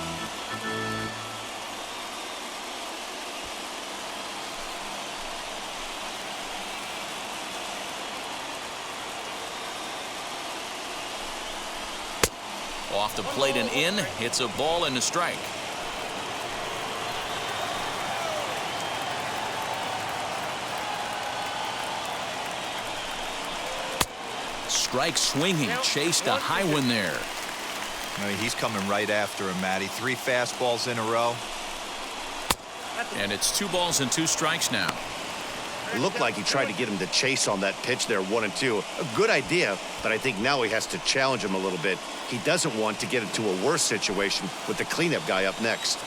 [SPEAKER 3] Off the plate and in. Hits a ball and a strike. Strike swinging. Chased a high one there.
[SPEAKER 5] I mean, he's coming right after him, Matty. 3 fastballs in a row.
[SPEAKER 3] And it's 2 balls and 2 strikes now.
[SPEAKER 2] It looked like he tried to get him to chase on that pitch there, 1 and 2. A good idea, but I think now he has to challenge him a little bit. He doesn't want to get into a worse situation with the cleanup guy up next.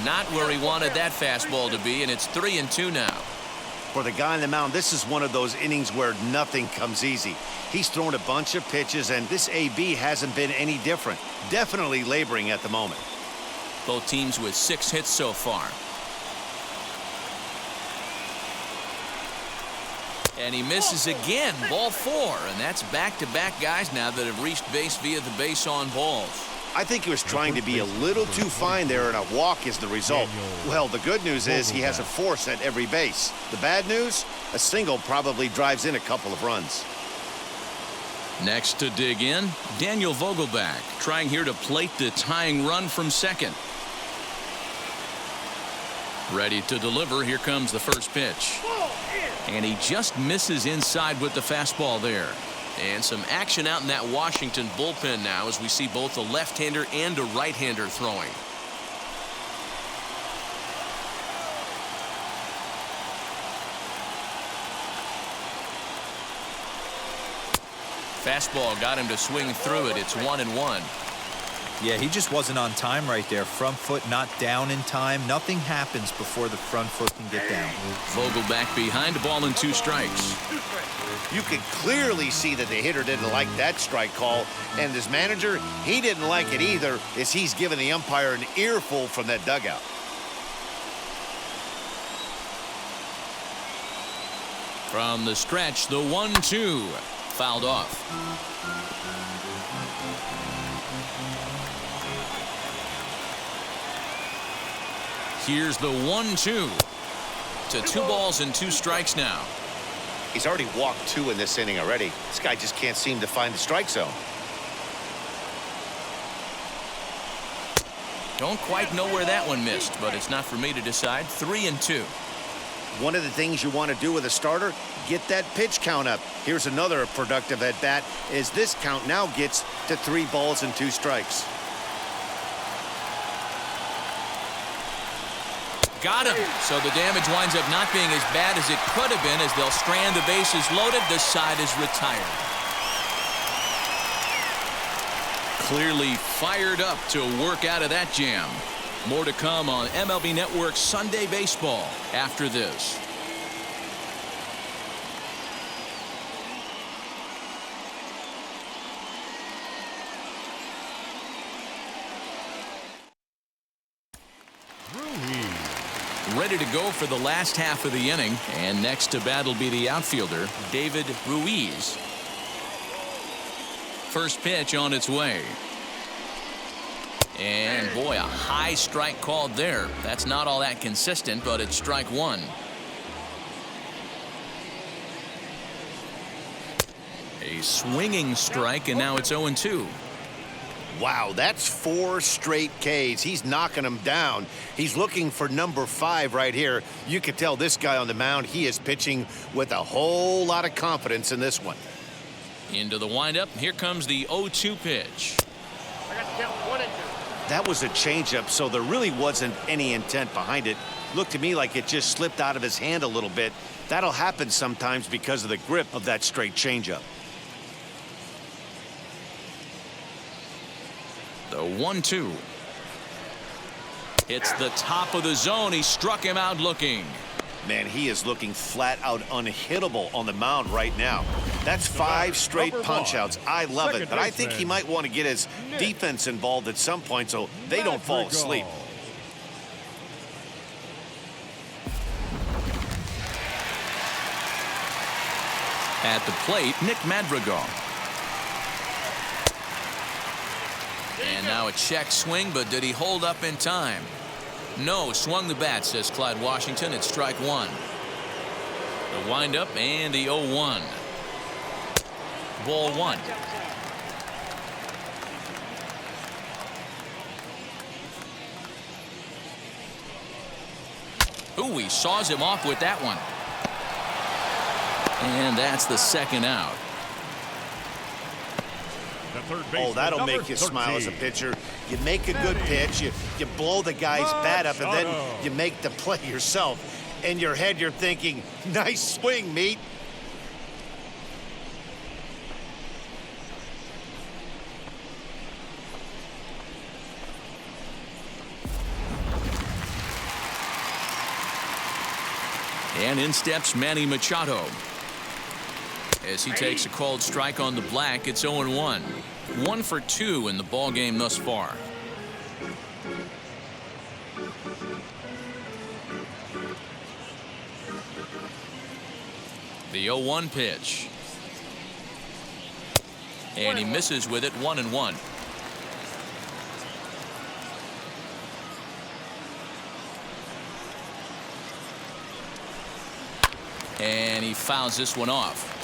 [SPEAKER 3] Not where he wanted that fastball to be, and it's 3-2 now.
[SPEAKER 2] For the guy on the mound, this is one of those innings where nothing comes easy. He's thrown a bunch of pitches, and this AB hasn't been any different. Definitely laboring at the moment.
[SPEAKER 3] Both teams with 6 hits so far. And he misses again, ball 4, and that's back-to-back guys now that have reached base via the base on balls.
[SPEAKER 2] I think he was trying to be a little too fine there, and a walk is the result. Well, the good news is he has a force at every base. The bad news, a single probably drives in a couple of runs.
[SPEAKER 3] Next to dig in, Daniel Vogelback, trying here to plate the tying run from second. Ready to deliver. Here comes the first pitch. And he just misses inside with the fastball there. And some action out in that Washington bullpen now as we see both a left-hander and a right-hander throwing. Fastball got him to swing through it. It's 1-1.
[SPEAKER 5] Yeah, he just wasn't on time right there. Front foot not down in time. Nothing happens before the front foot can get down.
[SPEAKER 3] Vogel back behind, a ball and 2 strikes.
[SPEAKER 2] You could clearly see that the hitter didn't like that strike call, and his manager, he didn't like it either, as he's giving the umpire an earful from that dugout.
[SPEAKER 3] From the stretch, the 1-2 fouled off. Here's the 1-2 to 2 balls and 2 strikes now.
[SPEAKER 2] He's already walked 2 in this inning already. This guy just can't seem to find the strike zone.
[SPEAKER 3] Don't quite know where that one missed, but it's not for me to decide. 3-2.
[SPEAKER 2] One of the things you want to do with a starter, get that pitch count up. Here's another productive at bat, as this count now gets to 3 balls and 2 strikes.
[SPEAKER 3] Got him. So the damage winds up not being as bad as it could have been, as they'll strand the bases loaded. The side is retired. Clearly fired up to work out of that jam. More to come on MLB Network's Sunday Baseball after this. Ready to go for the last half of the inning, and next to bat will be the outfielder, David Ruiz. First pitch on its way. And boy, a high strike called there. That's not all that consistent, but it's strike 1. A swinging strike, and now it's 0-2.
[SPEAKER 2] Wow, that's 4 straight Ks. He's knocking them down. He's looking for number 5 right here. You can tell this guy on the mound, he is pitching with a whole lot of confidence in this one.
[SPEAKER 3] Into the windup. Here comes the 0-2 pitch.
[SPEAKER 6] I got the count 1-2.
[SPEAKER 2] That was a changeup, so there really wasn't any intent behind it. Looked to me like it just slipped out of his hand a little bit. That'll happen sometimes because of the grip of that straight changeup.
[SPEAKER 3] The 1-2. It's the top of the zone. He struck him out looking.
[SPEAKER 2] Man, he is looking flat out unhittable on the mound right now. That's 5 straight punch-outs. I love it, but I think he might want to get his defense involved at some point so they don't fall asleep.
[SPEAKER 3] At the plate, Nick Madrigal. And now a check swing, but did he hold up in time? No, swung the bat, says Clyde Washington. It's strike 1. The windup and the 0-1. Ball 1. Ooh, he saws him off with that one. And that's the second out.
[SPEAKER 2] Oh, that'll make you smile as a pitcher. You make a good pitch, you blow the guy's bat up, and then you make the play yourself. In your head, you're thinking, nice swing, meat.
[SPEAKER 3] And in steps Manny Machado. As he takes a called strike on the black, it's 0-1. 1 for 2 in the ball game thus far. The 0-1 pitch. And he misses with it. 1-1. And he fouls this one off.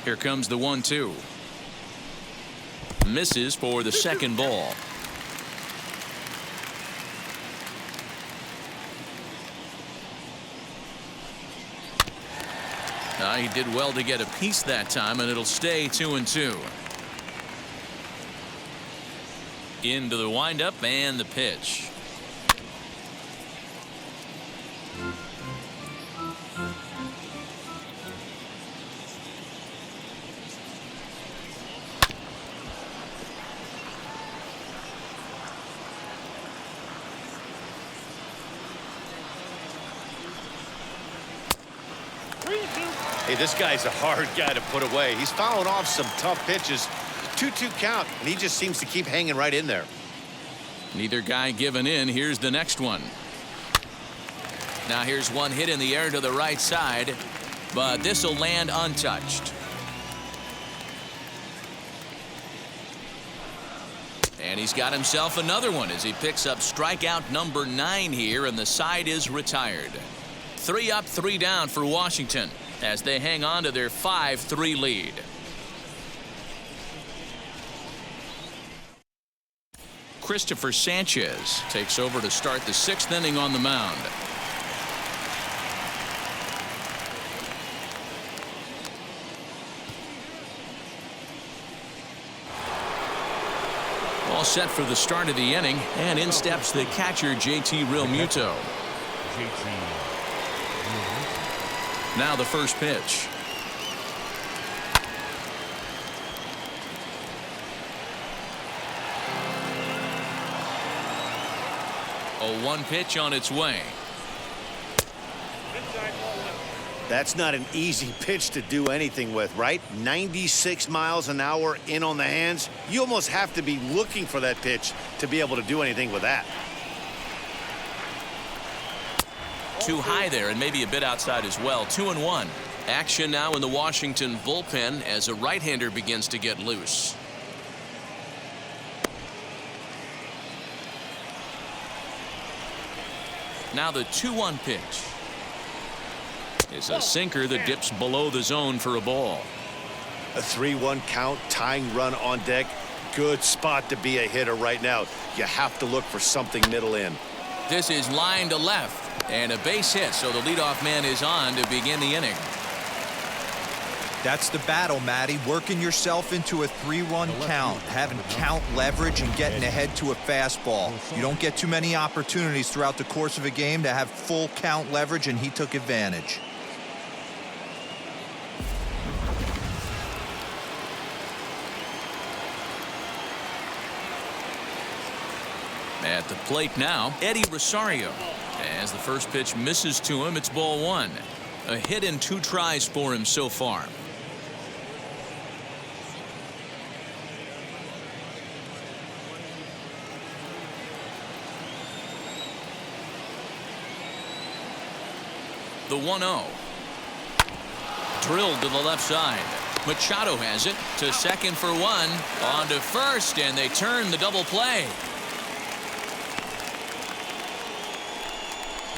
[SPEAKER 3] Here comes the 1-2. Misses for the second ball. He did well to get a piece that time, and it'll stay 2-2. Into the windup and the pitch.
[SPEAKER 2] Hey, this guy's a hard guy to put away. He's fouling off some tough pitches. 2-2 count, and he just seems to keep hanging right in there.
[SPEAKER 3] Neither guy giving in. Here's the next one. Now here's one hit in the air to the right side, but this will land untouched. And he's got himself another one as he picks up strikeout number 9 here, and the side is retired. 3 up, 3 down for Washington as they hang on to their 5-3 lead. Christopher Sanchez takes over to start the 6th inning on the mound. All set for the start of the inning, and in steps the catcher JT Realmuto. Now the first pitch. A 1 pitch on its way.
[SPEAKER 2] That's not an easy pitch to do anything with, right? 96 miles an hour in on the hands. You almost have to be looking for that pitch to be able to do anything with that.
[SPEAKER 3] Too high there, and maybe a bit outside as well. 2-1. Action now in the Washington bullpen as a right-hander begins to get loose. Now the 2-1 pitch. It's a sinker that dips below the zone for a ball.
[SPEAKER 2] A 3-1 count, tying run on deck. Good spot to be a hitter right now. You have to look for something middle in.
[SPEAKER 3] This is line to left, and a base hit, so the leadoff man is on to begin the inning.
[SPEAKER 5] That's the battle, Matty. Working yourself into a 3-1 count, having count leverage and getting ahead to a fastball. You don't get too many opportunities throughout the course of a game to have full count leverage, and he took advantage.
[SPEAKER 3] At the plate now, Eddie Rosario. As the first pitch misses to him, it's ball 1. A hit in 2 tries for him so far. The 1-0. Drilled to the left side. Machado has it to second for 1. On to first, and they turn the double play.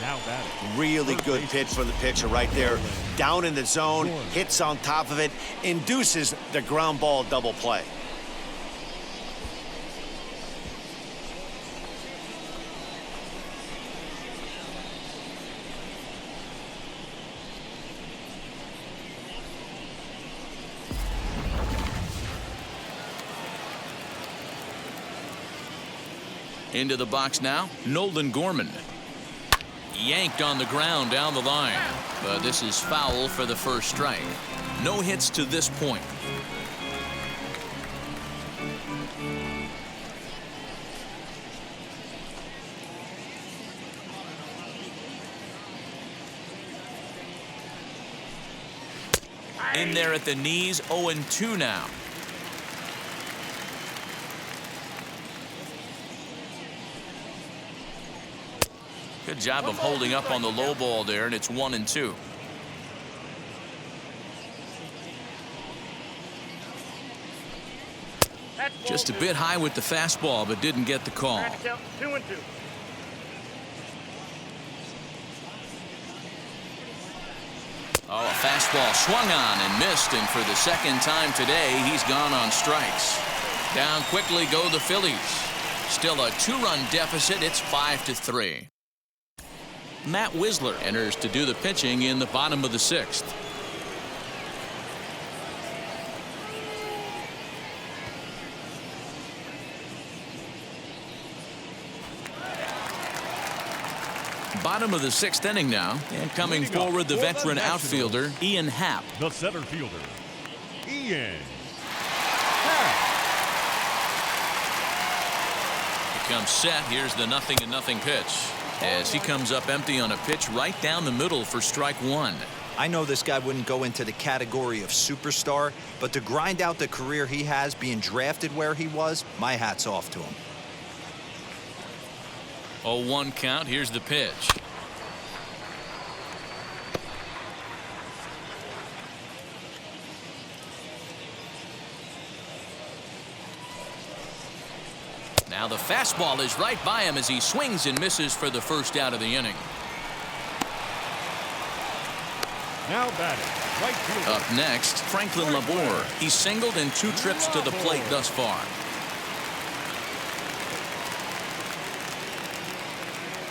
[SPEAKER 4] Now batting.
[SPEAKER 2] Really good pitch for the pitcher right there. Down in the zone, hits on top of it, induces the ground ball double play.
[SPEAKER 3] Into the box now, Nolan Gorman. Yanked on the ground down the line, but this is foul for the first strike. No hits to this point. In there at the knees, 0-2 now. Good job of holding up on the low ball there, and it's 1-2. Just a bit high with the fastball, but didn't get the call.
[SPEAKER 6] 2-2.
[SPEAKER 3] Oh, a fastball swung on and missed, and for the second time today, he's gone on strikes. Down quickly go the Phillies. Still a 2-run deficit. It's 5-3. Matt Wisler enters to do the pitching in the bottom of the 6th. Bottom of the 6th inning now, and coming forward the veteran outfielder Ian Happ.
[SPEAKER 4] The center fielder, Ian
[SPEAKER 3] Happ. He comes set. Here's the 0-0 pitch. As he comes up empty on a pitch right down the middle for strike 1.
[SPEAKER 5] I know this guy wouldn't go into the category of superstar, but to grind out the career he has being drafted where he was, my hat's off to him.
[SPEAKER 3] 0-1 count. Here's the pitch. Now the fastball is right by him as he swings and misses for the first out of the inning.
[SPEAKER 4] Now batting, right fielder.
[SPEAKER 3] Up next, Franklin Labor. He's singled in 2 trips to the plate thus far.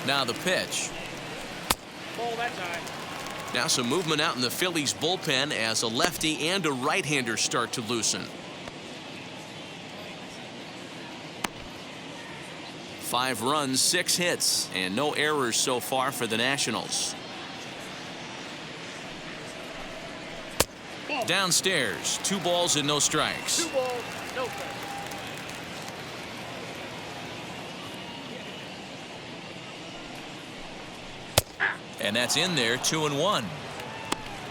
[SPEAKER 3] Now the pitch.
[SPEAKER 6] Ball that time.
[SPEAKER 3] Now some movement out in the Phillies bullpen as a lefty and a right-hander start to loosen. 5 runs, 6 hits, and no errors so far for the Nationals. Downstairs, 2 balls and no strikes.
[SPEAKER 6] 2 balls, no strikes.
[SPEAKER 3] And that's in there, 2-1.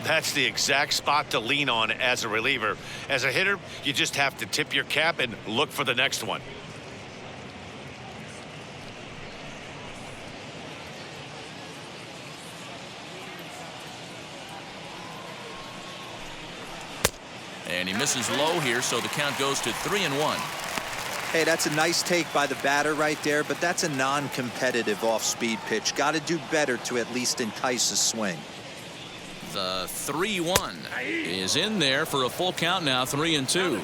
[SPEAKER 2] That's the exact spot to lean on as a reliever. As a hitter, you just have to tip your cap and look for the next one.
[SPEAKER 3] And he misses low here, so the count goes to 3-1.
[SPEAKER 5] Hey, that's a nice take by the batter right there, but that's a non-competitive off-speed pitch. Got to do better to at least entice a swing.
[SPEAKER 3] The 3-1 is in there for a full count now, 3-2.
[SPEAKER 6] 3-2.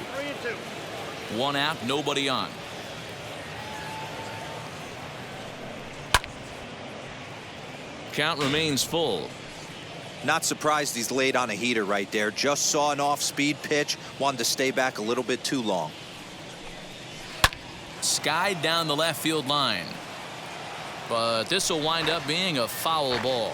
[SPEAKER 3] 1 out, nobody on. Count remains full.
[SPEAKER 5] Not surprised he's laid on a heater right there. Just saw an off-speed pitch, wanted to stay back a little bit too long.
[SPEAKER 3] Skied down the left field line. But this will wind up being a foul ball.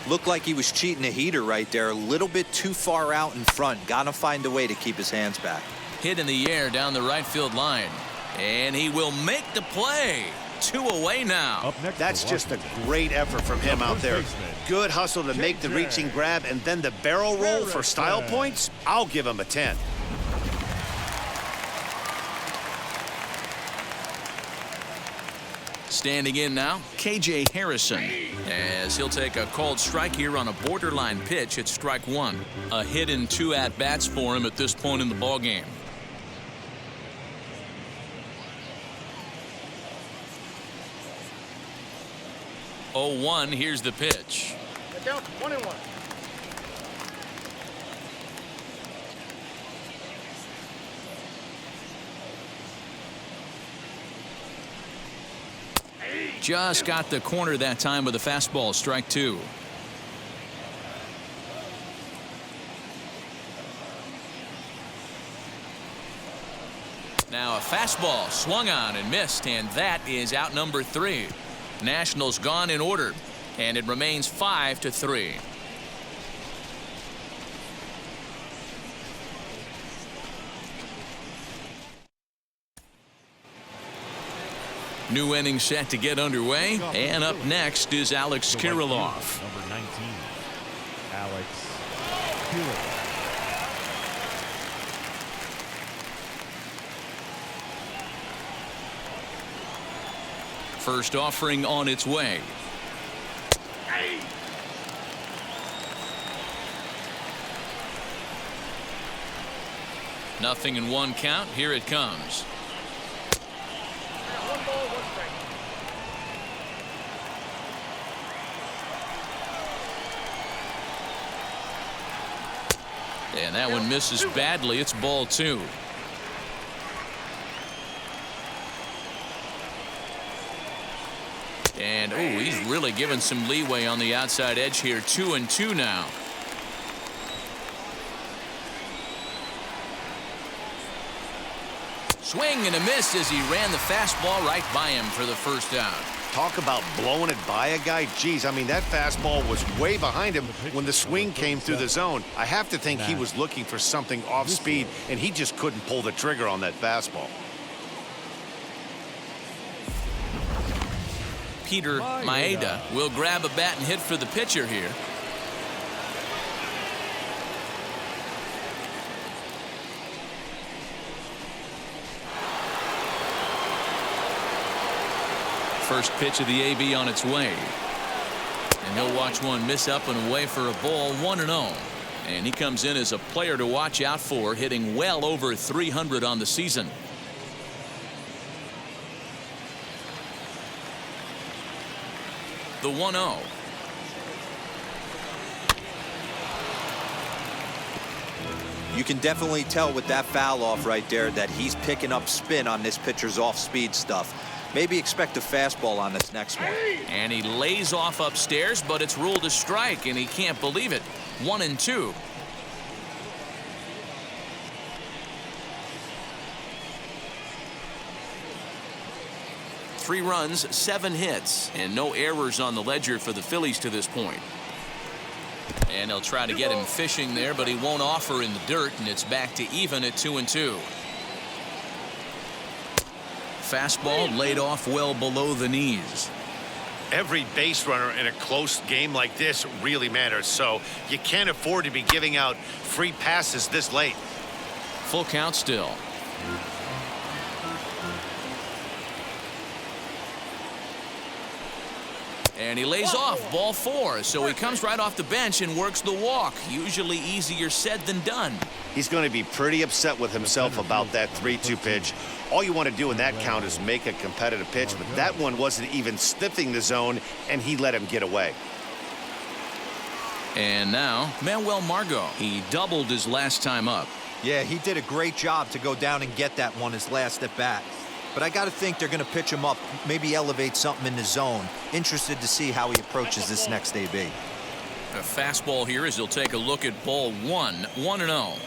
[SPEAKER 5] Looked like he was cheating a heater right there. A little bit too far out in front. Got to find a way to keep his hands back.
[SPEAKER 3] Hit in the air down the right field line. And he will make the play. 2 away now.
[SPEAKER 4] Up next,
[SPEAKER 2] That's just a great effort from him out there. Good hustle to make the reaching grab, and then the barrel roll for style points. I'll give him a 10.
[SPEAKER 3] Standing in now, KJ Harrison, as he'll take a called strike here on a borderline pitch at strike 1. A hit in 2 at-bats for him at this point in the ballgame. Oh, 1, here's the pitch.
[SPEAKER 6] The count 1-1.
[SPEAKER 3] Just got the corner that time with a fastball, strike 2. Now a fastball swung on and missed, and that is out number 3. Nationals gone in order, and it remains 5-3. New inning set to get underway, and up next is Alex Kirilov.
[SPEAKER 4] Number 19, Alex Kirilov.
[SPEAKER 3] First offering on its way. Nothing in 1 count. Here it comes.
[SPEAKER 6] 1 ball, 1 strike.
[SPEAKER 3] And that one misses badly. It's ball 2. And, oh, he's really given some leeway on the outside edge here. 2-2 now. Swing and a miss as he ran the fastball right by him for the first out.
[SPEAKER 2] Talk about blowing it by a guy. Geez, I mean, that fastball was way behind him when the swing came through the zone. I have to think he was looking for something off speed, and he just couldn't pull the trigger on that fastball.
[SPEAKER 3] Peter Maeda will grab a bat and hit for the pitcher here. First pitch of the AB on its way. And he'll watch one miss up and away for a ball. 1-0. And he comes in as a player to watch out for, hitting well over 300 on the season. The 1-0.
[SPEAKER 5] You can definitely tell with that foul off right there that he's picking up spin on this pitcher's off-speed stuff. Maybe expect a fastball on this next one.
[SPEAKER 3] And he lays off upstairs, but it's ruled a strike, and he can't believe it. 1-2. Three runs, 7 hits, and no errors on the ledger for the Phillies to this point. And they'll try to get him fishing there, but he won't offer in the dirt, and it's back to even at 2-2. Fastball laid off well below the knees.
[SPEAKER 2] Every base runner in a close game like this really matters, so you can't afford to be giving out free passes this late.
[SPEAKER 3] Full count still. And he lays off, ball 4, so he comes right off the bench and works the walk. Usually easier said than done.
[SPEAKER 2] He's going to be pretty upset with himself about that 3-2 pitch. All you want to do in that count is make a competitive pitch, but that one wasn't even sniffing the zone, and he let him get away.
[SPEAKER 3] And now, Manuel Margot. He doubled his last time up.
[SPEAKER 5] Yeah, he did a great job to go down and get that one his last at bat. But I got to think they're going to pitch him up, maybe elevate something in the zone. Interested to see how he approaches this next AB.
[SPEAKER 3] A fastball here as he'll take a look at ball 1, 1-0.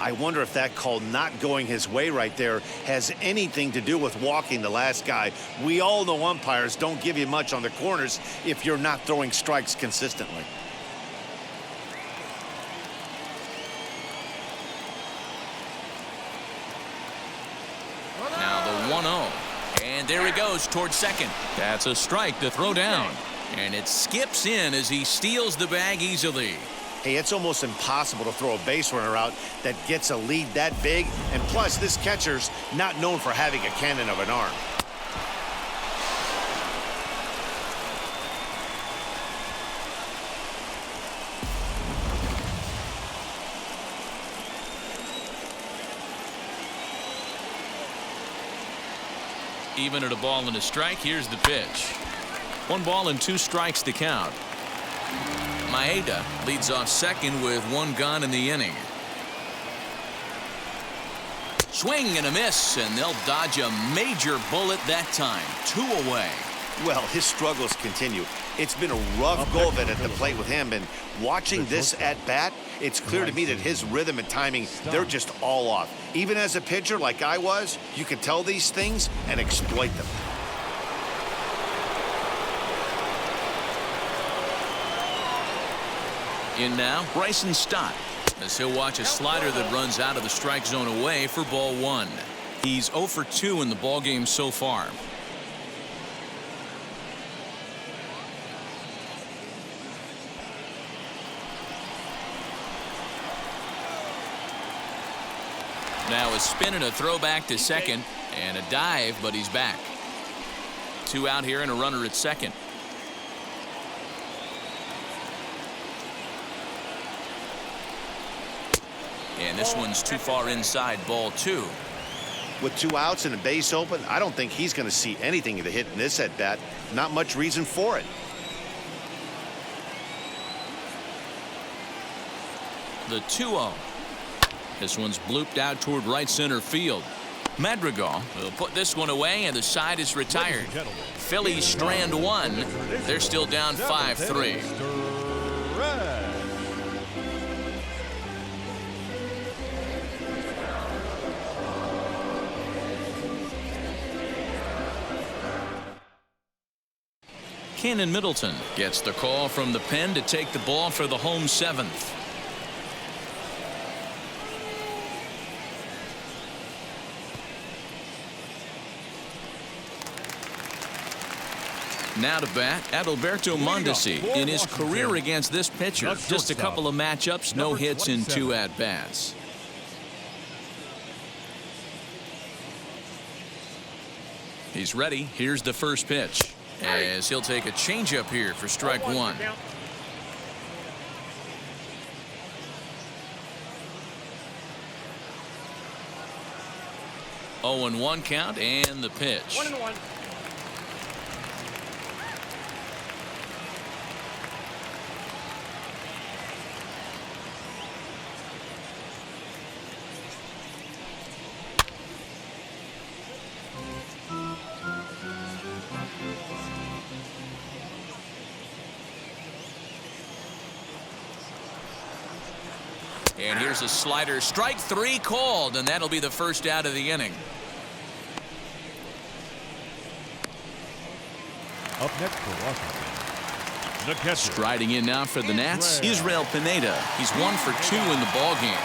[SPEAKER 2] I wonder if that call not going his way right there has anything to do with walking the last guy. We all know umpires don't give you much on the corners if you're not throwing strikes consistently.
[SPEAKER 3] Now the 1-0. And there he goes towards second. That's a strike to throw down. And it skips in as he steals the bag easily.
[SPEAKER 2] Hey, it's almost impossible to throw a base runner out that gets a lead that big. And plus, this catcher's not known for having a cannon of an arm.
[SPEAKER 3] Even at a ball and a strike, here's the pitch. 1 ball and 2 strikes to count. Maeda leads off second with 1 gone in the inning. Swing and a miss, and they'll dodge a major bullet that time. 2 away.
[SPEAKER 2] Well, his struggles continue. It's been a rough go of it at the plate with him, and watching this at bat, it's clear to me that his rhythm and timing, they're just all off. Even as a pitcher like I was, you can tell these things and exploit them.
[SPEAKER 3] In now, Bryson Stott, as he'll watch a slider that runs out of the strike zone away for ball 1. He's 0 for 2 in the ballgame so far. Now a spin and a throw back to second, and a dive, but he's back. 2 out here and a runner at second. And this one's too far inside, ball 2.
[SPEAKER 2] With 2 outs and a base open, I don't think he's going to see anything to hit in this at bat. Not much reason for it.
[SPEAKER 3] The 2-0. This one's blooped out toward right center field. Madrigal will put this one away, and the side is retired. Phillies strand 1. They're still down 5-3. Cannon Middleton gets the call from the pen to take the ball for the home 7th. Now to bat, Adalberto Mondesi. In his career against this pitcher, just a couple of matchups, no hits in 2 at-bats. He's ready. Here's the first pitch. As he'll take a changeup here for strike one.
[SPEAKER 6] Count.
[SPEAKER 3] 0-1 count and the pitch.
[SPEAKER 6] 1-1.
[SPEAKER 3] And here's a slider. Strike three called, and that'll be the first out of the inning.
[SPEAKER 4] Up next for Washington, the catcher.
[SPEAKER 3] Striding in now for the Nats, Israel Pineda. He's 1 for 2 in the ballgame.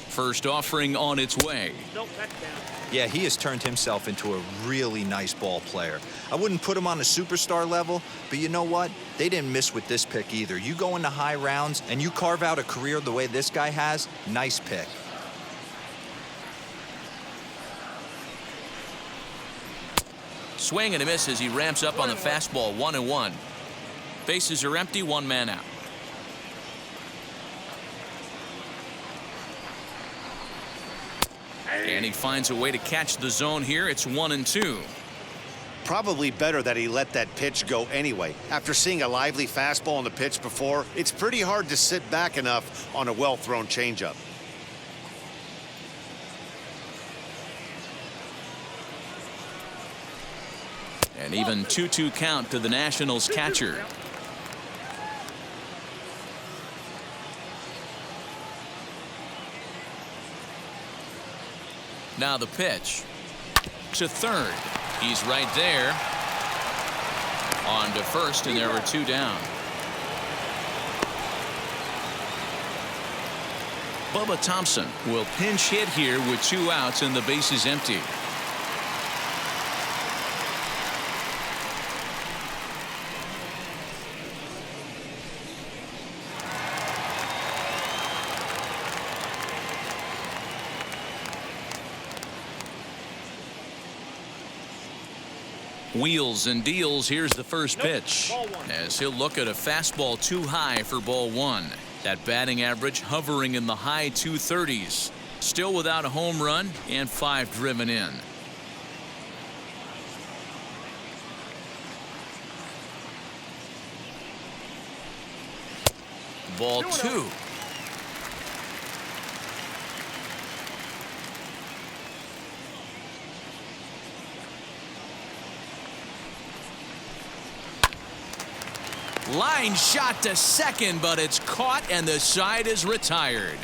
[SPEAKER 3] First offering on its way.
[SPEAKER 6] Nope, that's down.
[SPEAKER 5] Yeah, he has turned himself into a really nice ball player. I wouldn't put him on a superstar level, but you know what? They didn't miss with this pick either. You go into high rounds and you carve out a career the way this guy has, nice pick.
[SPEAKER 3] Swing and a miss as he ramps up on the fastball. 1-1. Bases are empty, 1 man out. And he finds a way to catch the zone here. It's 1-2.
[SPEAKER 2] Probably better that he let that pitch go anyway. After seeing a lively fastball on the pitch before, it's pretty hard to sit back enough on a well-thrown changeup.
[SPEAKER 3] An even 2-2 count to the Nationals catcher. Now the pitch to third. He's right there. On to first, and there were 2 down. Bubba Thompson will pinch hit here with 2 outs and the bases empty. Wheels and deals. Here's the first pitch. As he'll look at a fastball too high for ball 1. That batting average hovering in the high 230s. Still without a home run and 5 driven in. Ball 2. Line shot to second, but it's caught and the side is retired.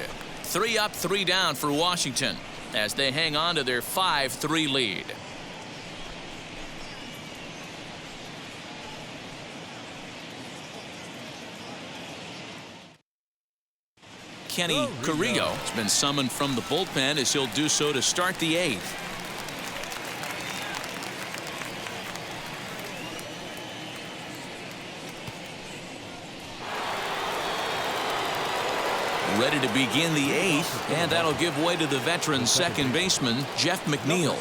[SPEAKER 3] 3 up, 3 down for Washington as they hang on to their 5-3 lead. Kenny Kirilov has been summoned from the bullpen as he'll do so to start the 8th. Ready to begin the 8th, and that'll give way to the veteran second baseman, Jeff Mcneil.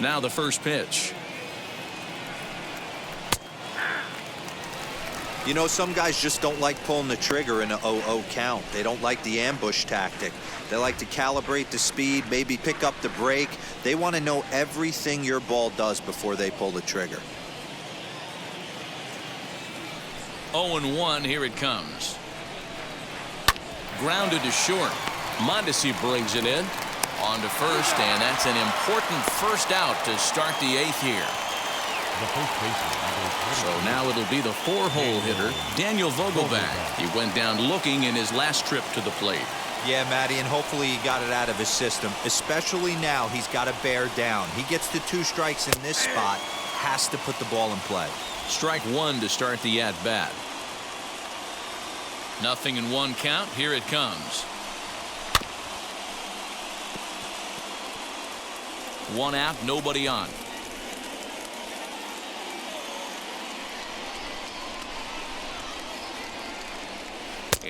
[SPEAKER 3] Now the first pitch.
[SPEAKER 5] You know, some guys just don't like pulling the trigger in a 0-0 count. They don't like the ambush tactic. They like to calibrate the speed, maybe pick up the brake. They want to know everything your ball does before they pull the trigger.
[SPEAKER 3] 0-1, here it comes. Grounded to short. Mondesi brings it in. On to first, and that's an important first out to start the 8th here. So now it'll be the 4-hole hitter, Daniel Vogelback. He went down looking in his last trip to the plate.
[SPEAKER 5] Yeah, Matty, and hopefully he got it out of his system. Especially now, he's got to bear down. He gets to 2 strikes in this spot, has to put the ball in play.
[SPEAKER 3] Strike 1 to start the at-bat. 0-1 count. Here it comes. 1 out, nobody on.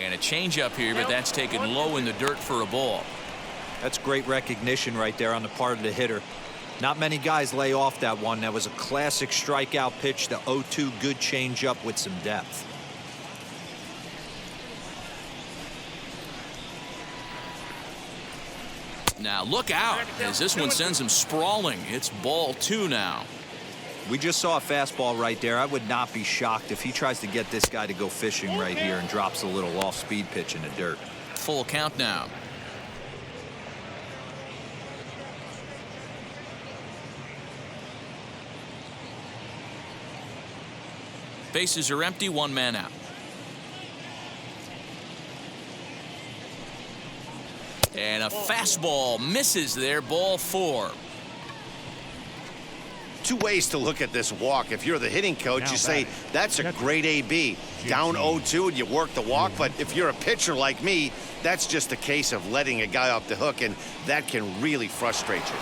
[SPEAKER 3] And a changeup here, but that's taken low in the dirt for a ball.
[SPEAKER 5] That's great recognition right there on the part of the hitter. Not many guys lay off that one. That was a classic strikeout pitch, the 0-2 good changeup with some depth.
[SPEAKER 3] Now look out as this one sends him sprawling. It's ball 2 now.
[SPEAKER 5] We just saw a fastball right there. I would not be shocked if he tries to get this guy to go fishing right here and drops a little off-speed pitch in the dirt.
[SPEAKER 3] Full count now. Bases are empty, 1 man out. And a fastball misses there, ball 4.
[SPEAKER 2] Two ways to look at this walk. If you're the hitting coach, you say, that's a great AB. Down 0-2 and you work the walk. But if you're a pitcher like me, that's just a case of letting a guy off the hook, and that can really frustrate you.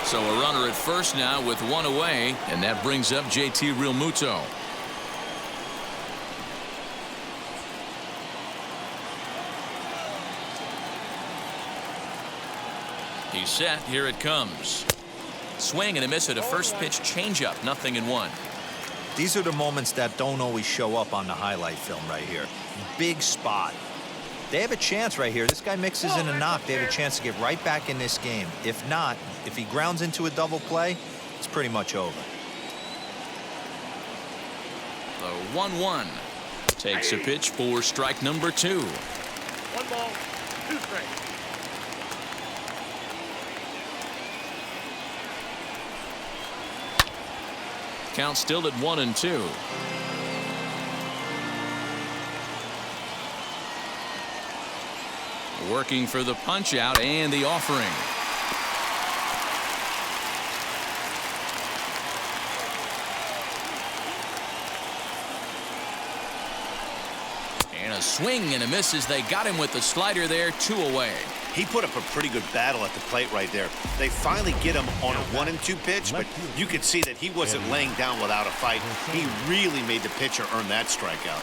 [SPEAKER 3] So a runner at first now with 1 away, and that brings up JT Realmuto. He's set. Here it comes. Swing and a miss at a first pitch changeup. 0-1.
[SPEAKER 5] These are the moments that don't always show up on the highlight film right here. Big spot. They have a chance right here. This guy mixes in a knock. They have a chance to get right back in this game. If not, if he grounds into a double play, it's pretty much over.
[SPEAKER 3] The 1-1 takes a pitch for strike number 2.
[SPEAKER 6] 1 ball, 2 strikes.
[SPEAKER 3] Count still at 1-2. Working for the punch out and the offering. And a swing and a miss as they got him with the slider there. 2 away.
[SPEAKER 2] He put up a pretty good battle at the plate right there. They finally get him on a 1-2 pitch, but you could see that he wasn't laying down without a fight. He really made the pitcher earn that strikeout.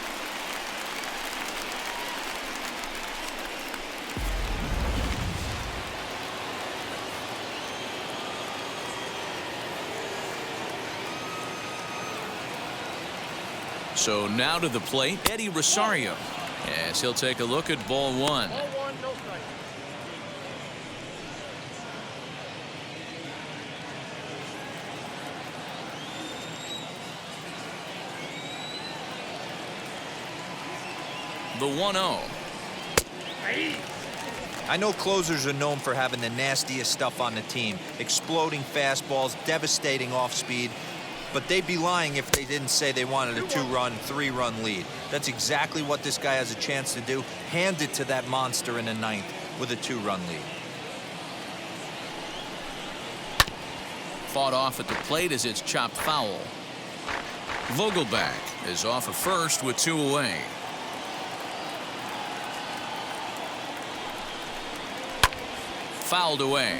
[SPEAKER 3] So now to the plate, Eddie Rosario, as he'll take a look at ball 1.
[SPEAKER 6] Ball 1, no strike.
[SPEAKER 3] The 1-0.
[SPEAKER 5] I know closers are known for having the nastiest stuff on the team. Exploding fastballs, devastating off speed. But they'd be lying if they didn't say they wanted a 2-run, 3-run lead. That's exactly what this guy has a chance to do. Hand it to that monster in the 9th with a 2-run lead.
[SPEAKER 3] Fought off at the plate as it's chopped foul. Vogelback is off at first with 2 away. Fouled away.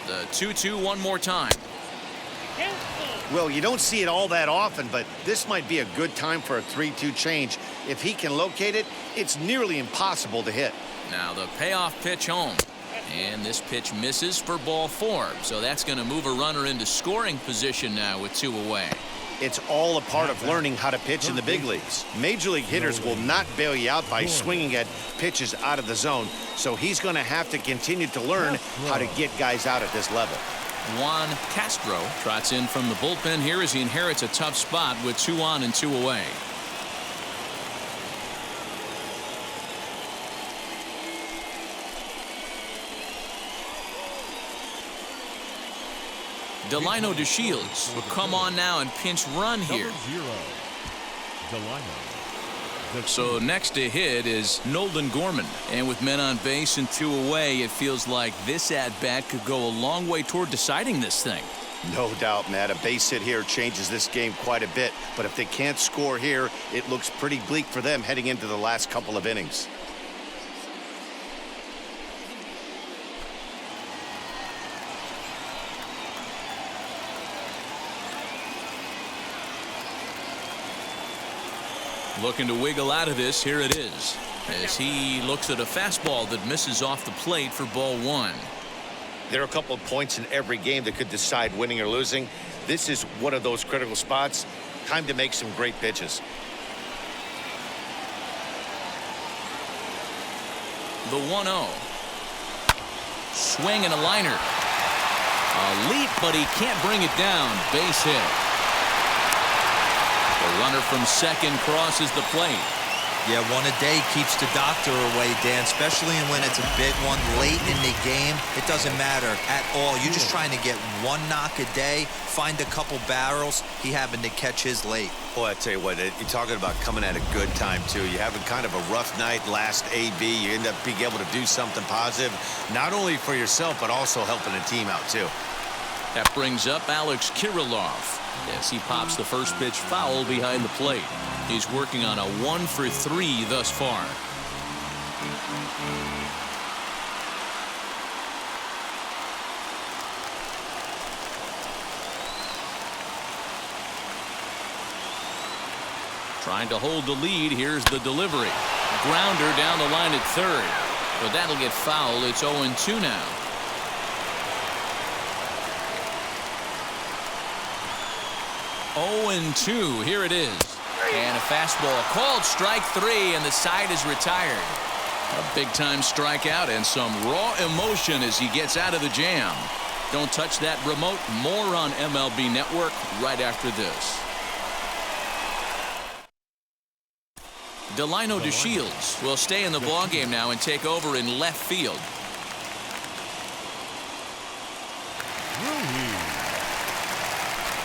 [SPEAKER 3] The 2-2 one more time.
[SPEAKER 2] Well, you don't see it all that often, but this might be a good time for a 3-2 change. If he can locate it, it's nearly impossible to hit.
[SPEAKER 3] Now the payoff pitch home. And this pitch misses for ball 4. So that's going to move a runner into scoring position now with 2 away.
[SPEAKER 2] It's all a part of learning how to pitch in the big leagues. Major league hitters will not bail you out by swinging at pitches out of the zone. So he's going to have to continue to learn how to get guys out at this level.
[SPEAKER 3] Juan Castro trots in from the bullpen here as he inherits a tough spot with 2 on and 2 away. Delino DeShields will come on now and pinch run here. So next to hit is Nolan Gorman. And with men on base and 2 away, it feels like this at-bat could go a long way toward deciding this thing.
[SPEAKER 2] No doubt, Matt. A base hit here changes this game quite a bit. But if they can't score here, it looks pretty bleak for them heading into the last couple of innings.
[SPEAKER 1] Looking to wiggle out of this. Here it is, as he looks at a fastball that misses off the plate for ball one.
[SPEAKER 2] There are a couple of points in every game that could decide winning or losing. This is one of those critical spots. Time to make some great pitches.
[SPEAKER 1] The 1-0. Swing and a liner. A leap, but he can't bring it down. Base hit. The runner from second crosses the plate.
[SPEAKER 5] Yeah, one a day keeps the doctor away, Dan, especially when it's a big one late in the game. It doesn't matter at all. You're just trying to get one knock a day, find a couple barrels. He happened to catch his late.
[SPEAKER 2] Boy, I tell you what, you're talking about coming at a good time, too. You have a kind of a rough night last AB. You end up being able to do something positive, not only for yourself, but also helping the team out, too.
[SPEAKER 1] That brings up Alex Kirilov as he pops the first pitch foul behind the plate. He's working on a 1-for-3 thus far. Trying to hold the lead. Here's the delivery. Grounder down the line at third. But that'll get fouled. It's 0-2 now. 0-2. Here it is. And a fastball called strike three, and the side is retired. A big-time strikeout and some raw emotion as he gets out of the jam. Don't touch that remote. More on MLB Network right after this. Delino DeShields will stay in the ballgame now and take over in left field.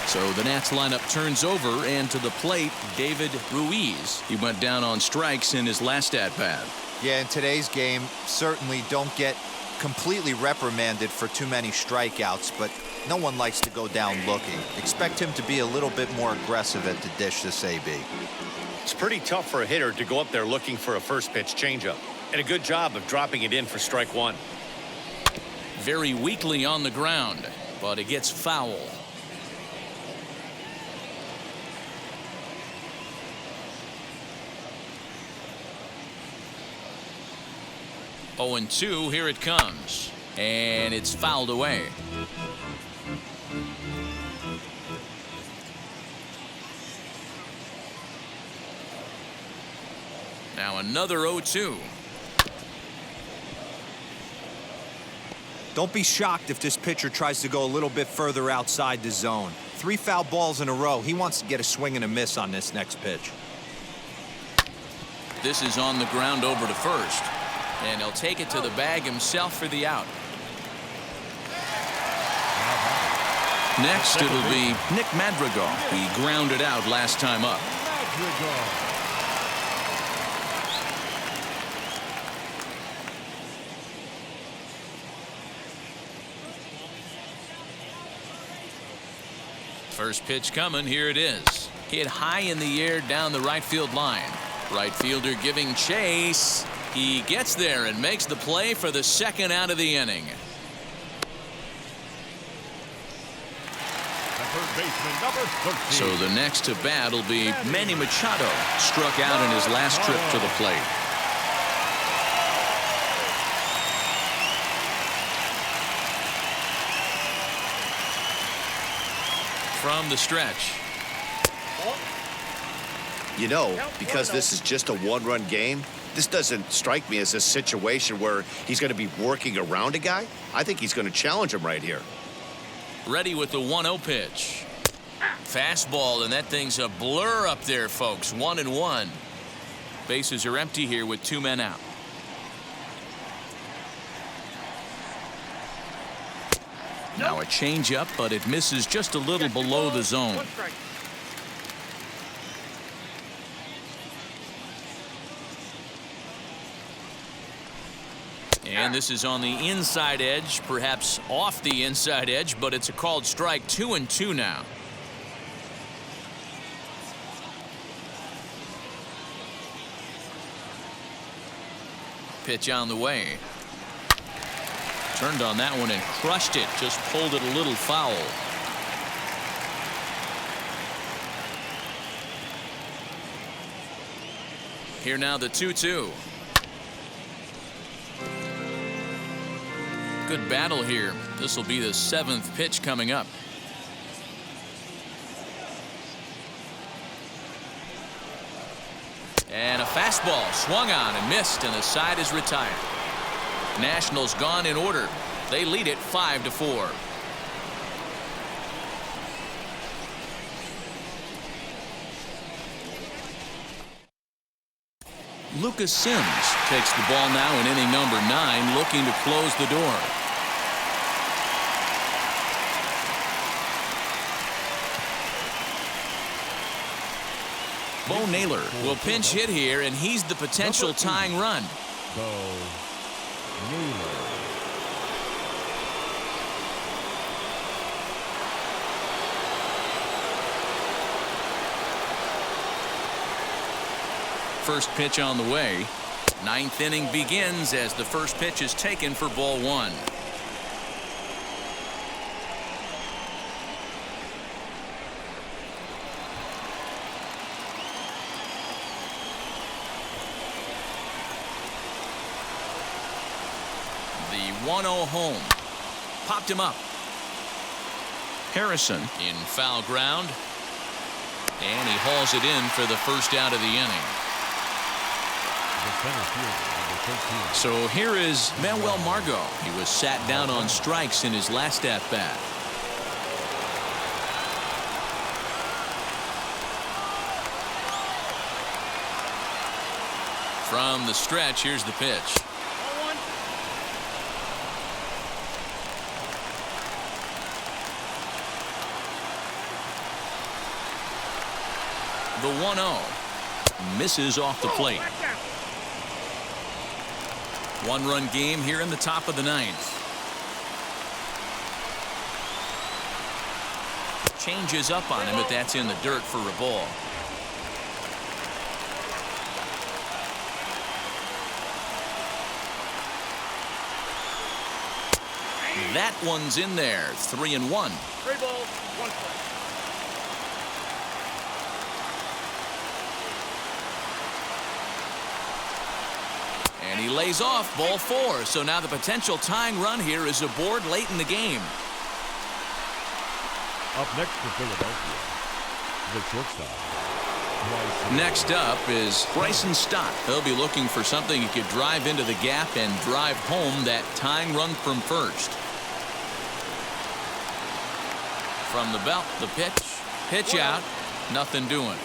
[SPEAKER 1] So the Nats lineup turns over, and to the plate, David Ruiz. He went down on strikes in his last at-bat.
[SPEAKER 5] Yeah, in today's game, certainly don't get completely reprimanded for too many strikeouts, but no one likes to go down looking. Expect him to be a little bit more aggressive at the dish this AB.
[SPEAKER 2] It's pretty tough for a hitter to go up there looking for a first pitch changeup. And a good job of dropping it in for strike one.
[SPEAKER 1] Very weakly on the ground, but it gets foul. Oh, and 2. Here it comes, and it's fouled away. Now another 0-2.
[SPEAKER 5] Don't be shocked if this pitcher tries to go a little bit further outside the zone. 3 foul balls in a row. He wants to get a swing and a miss on this next pitch.
[SPEAKER 1] This is on the ground over to first, and he'll take it to the bag himself for the out. Next, it'll be Nick Madrigal. He grounded out last time up. First pitch coming. Here it is. Hit high in the air down the right field line. Right fielder giving chase. He gets there and makes the play for the second out of the inning. So the next to bat will be Manny Machado. Struck out in his last trip to the plate. From the stretch.
[SPEAKER 2] You know, because this is just a one-run game, this doesn't strike me as a situation where he's going to be working around a guy. I think he's going to challenge him right here.
[SPEAKER 1] Ready with the 1-0 pitch. Fastball, and that thing's a blur up there, folks. 1-1. Bases are empty here with 2 men out. Now a changeup, but it misses just a little below the zone. And this is on the inside edge, perhaps off the inside edge, but it's a called strike. 2-2 now. Pitch on the way. Turned on that one and crushed it. Just pulled it a little foul.
[SPEAKER 3] Here now the 2-2. Good battle here. This will be the 7th pitch coming up. And a fastball swung on and missed, and the side is retired. Nationals gone in order. They lead it 5-4. Lucas Sims takes the ball now in inning number 9, looking to close the door. Bo Naylor will pinch hit here, and he's the potential tying run.
[SPEAKER 4] Bo Naylor.
[SPEAKER 3] First pitch on the way. 9th inning begins as the first pitch is taken for ball 1. The 1-0 home. Popped him up. Harrison in foul ground. And he hauls it in for the first out of the inning. So here is Manuel Margot. He was sat down on strikes in his last at bat. From the stretch, here's the pitch. The 1-0 misses off the plate. 1-run game here in the top of the 9th. Changes up on him, but that's in the dirt for a ball. That one's in there. 3-1.
[SPEAKER 6] 3 balls, 1 strike.
[SPEAKER 3] And he lays off ball 4. So now the potential tying run here is aboard late in the game.
[SPEAKER 4] Up next for Philadelphia, the shortstop.
[SPEAKER 3] Next up is Bryson Stott. He'll be looking for something he could drive into the gap and drive home that tying run from first. From the belt, the pitch out, nothing doing.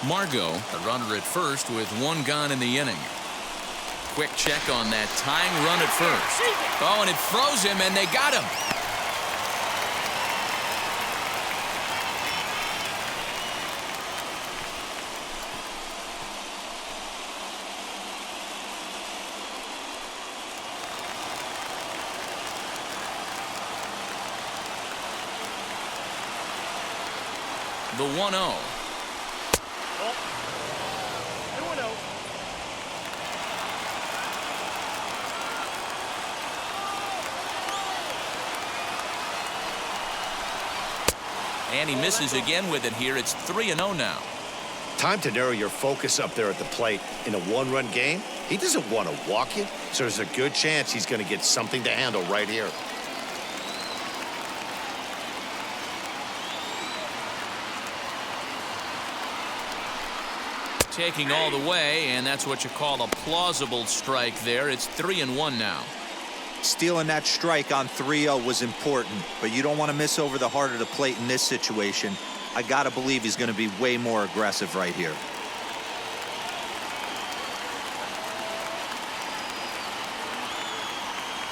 [SPEAKER 3] Margot, a runner at first with 1 gone in the inning. Quick check on that tying run at first. Oh, and it froze him, and they got him. The 1-0.
[SPEAKER 6] 2-0.
[SPEAKER 3] And he misses again with it here. It's 3-0 now.
[SPEAKER 2] Time to narrow your focus up there at the plate. In a 1-run game, he doesn't want to walk it, so there's a good chance he's going to get something to handle right here.
[SPEAKER 3] Taking all the way, and that's what you call a plausible strike there. It's 3-1 now.
[SPEAKER 5] Stealing that strike on 3-0 was important, but you don't want to miss over the heart of the plate in this situation. I got to believe he's going to be way more aggressive right here.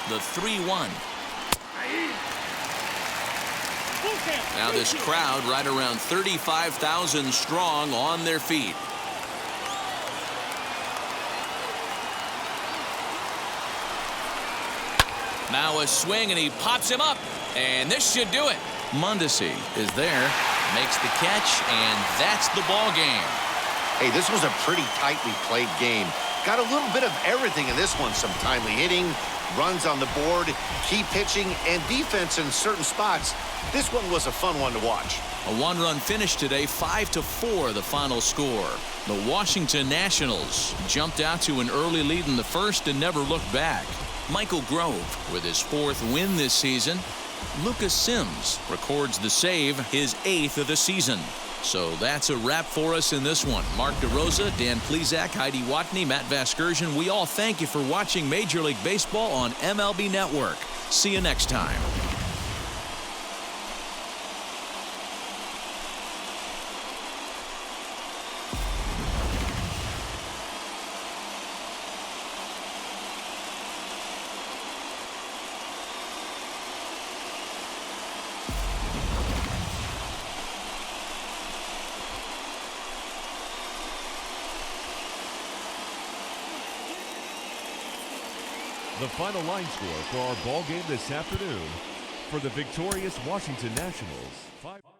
[SPEAKER 3] The 3-1. Now this crowd right around 35,000 strong on their feet. Now a swing, and he pops him up, and this should do it. Mondesi is there, makes the catch, and that's the ball game.
[SPEAKER 2] Hey, this was a pretty tightly played game. Got a little bit of everything in this one. Some timely hitting, runs on the board, key pitching, and defense in certain spots. This one was a fun one to watch.
[SPEAKER 1] A one-run finish today, 5-4 the final score. The Washington Nationals jumped out to an early lead in the first and never looked back. Michael Grove with his 4th win this season. Lucas Sims records the save, his 8th of the season. So that's a wrap for us in this one. Mark DeRosa, Dan Plesac, Heidi Watney, Matt Vasgersian. We all thank you for watching Major League Baseball on MLB Network. See you next time.
[SPEAKER 4] The final line score for our ball game this afternoon for the victorious Washington Nationals.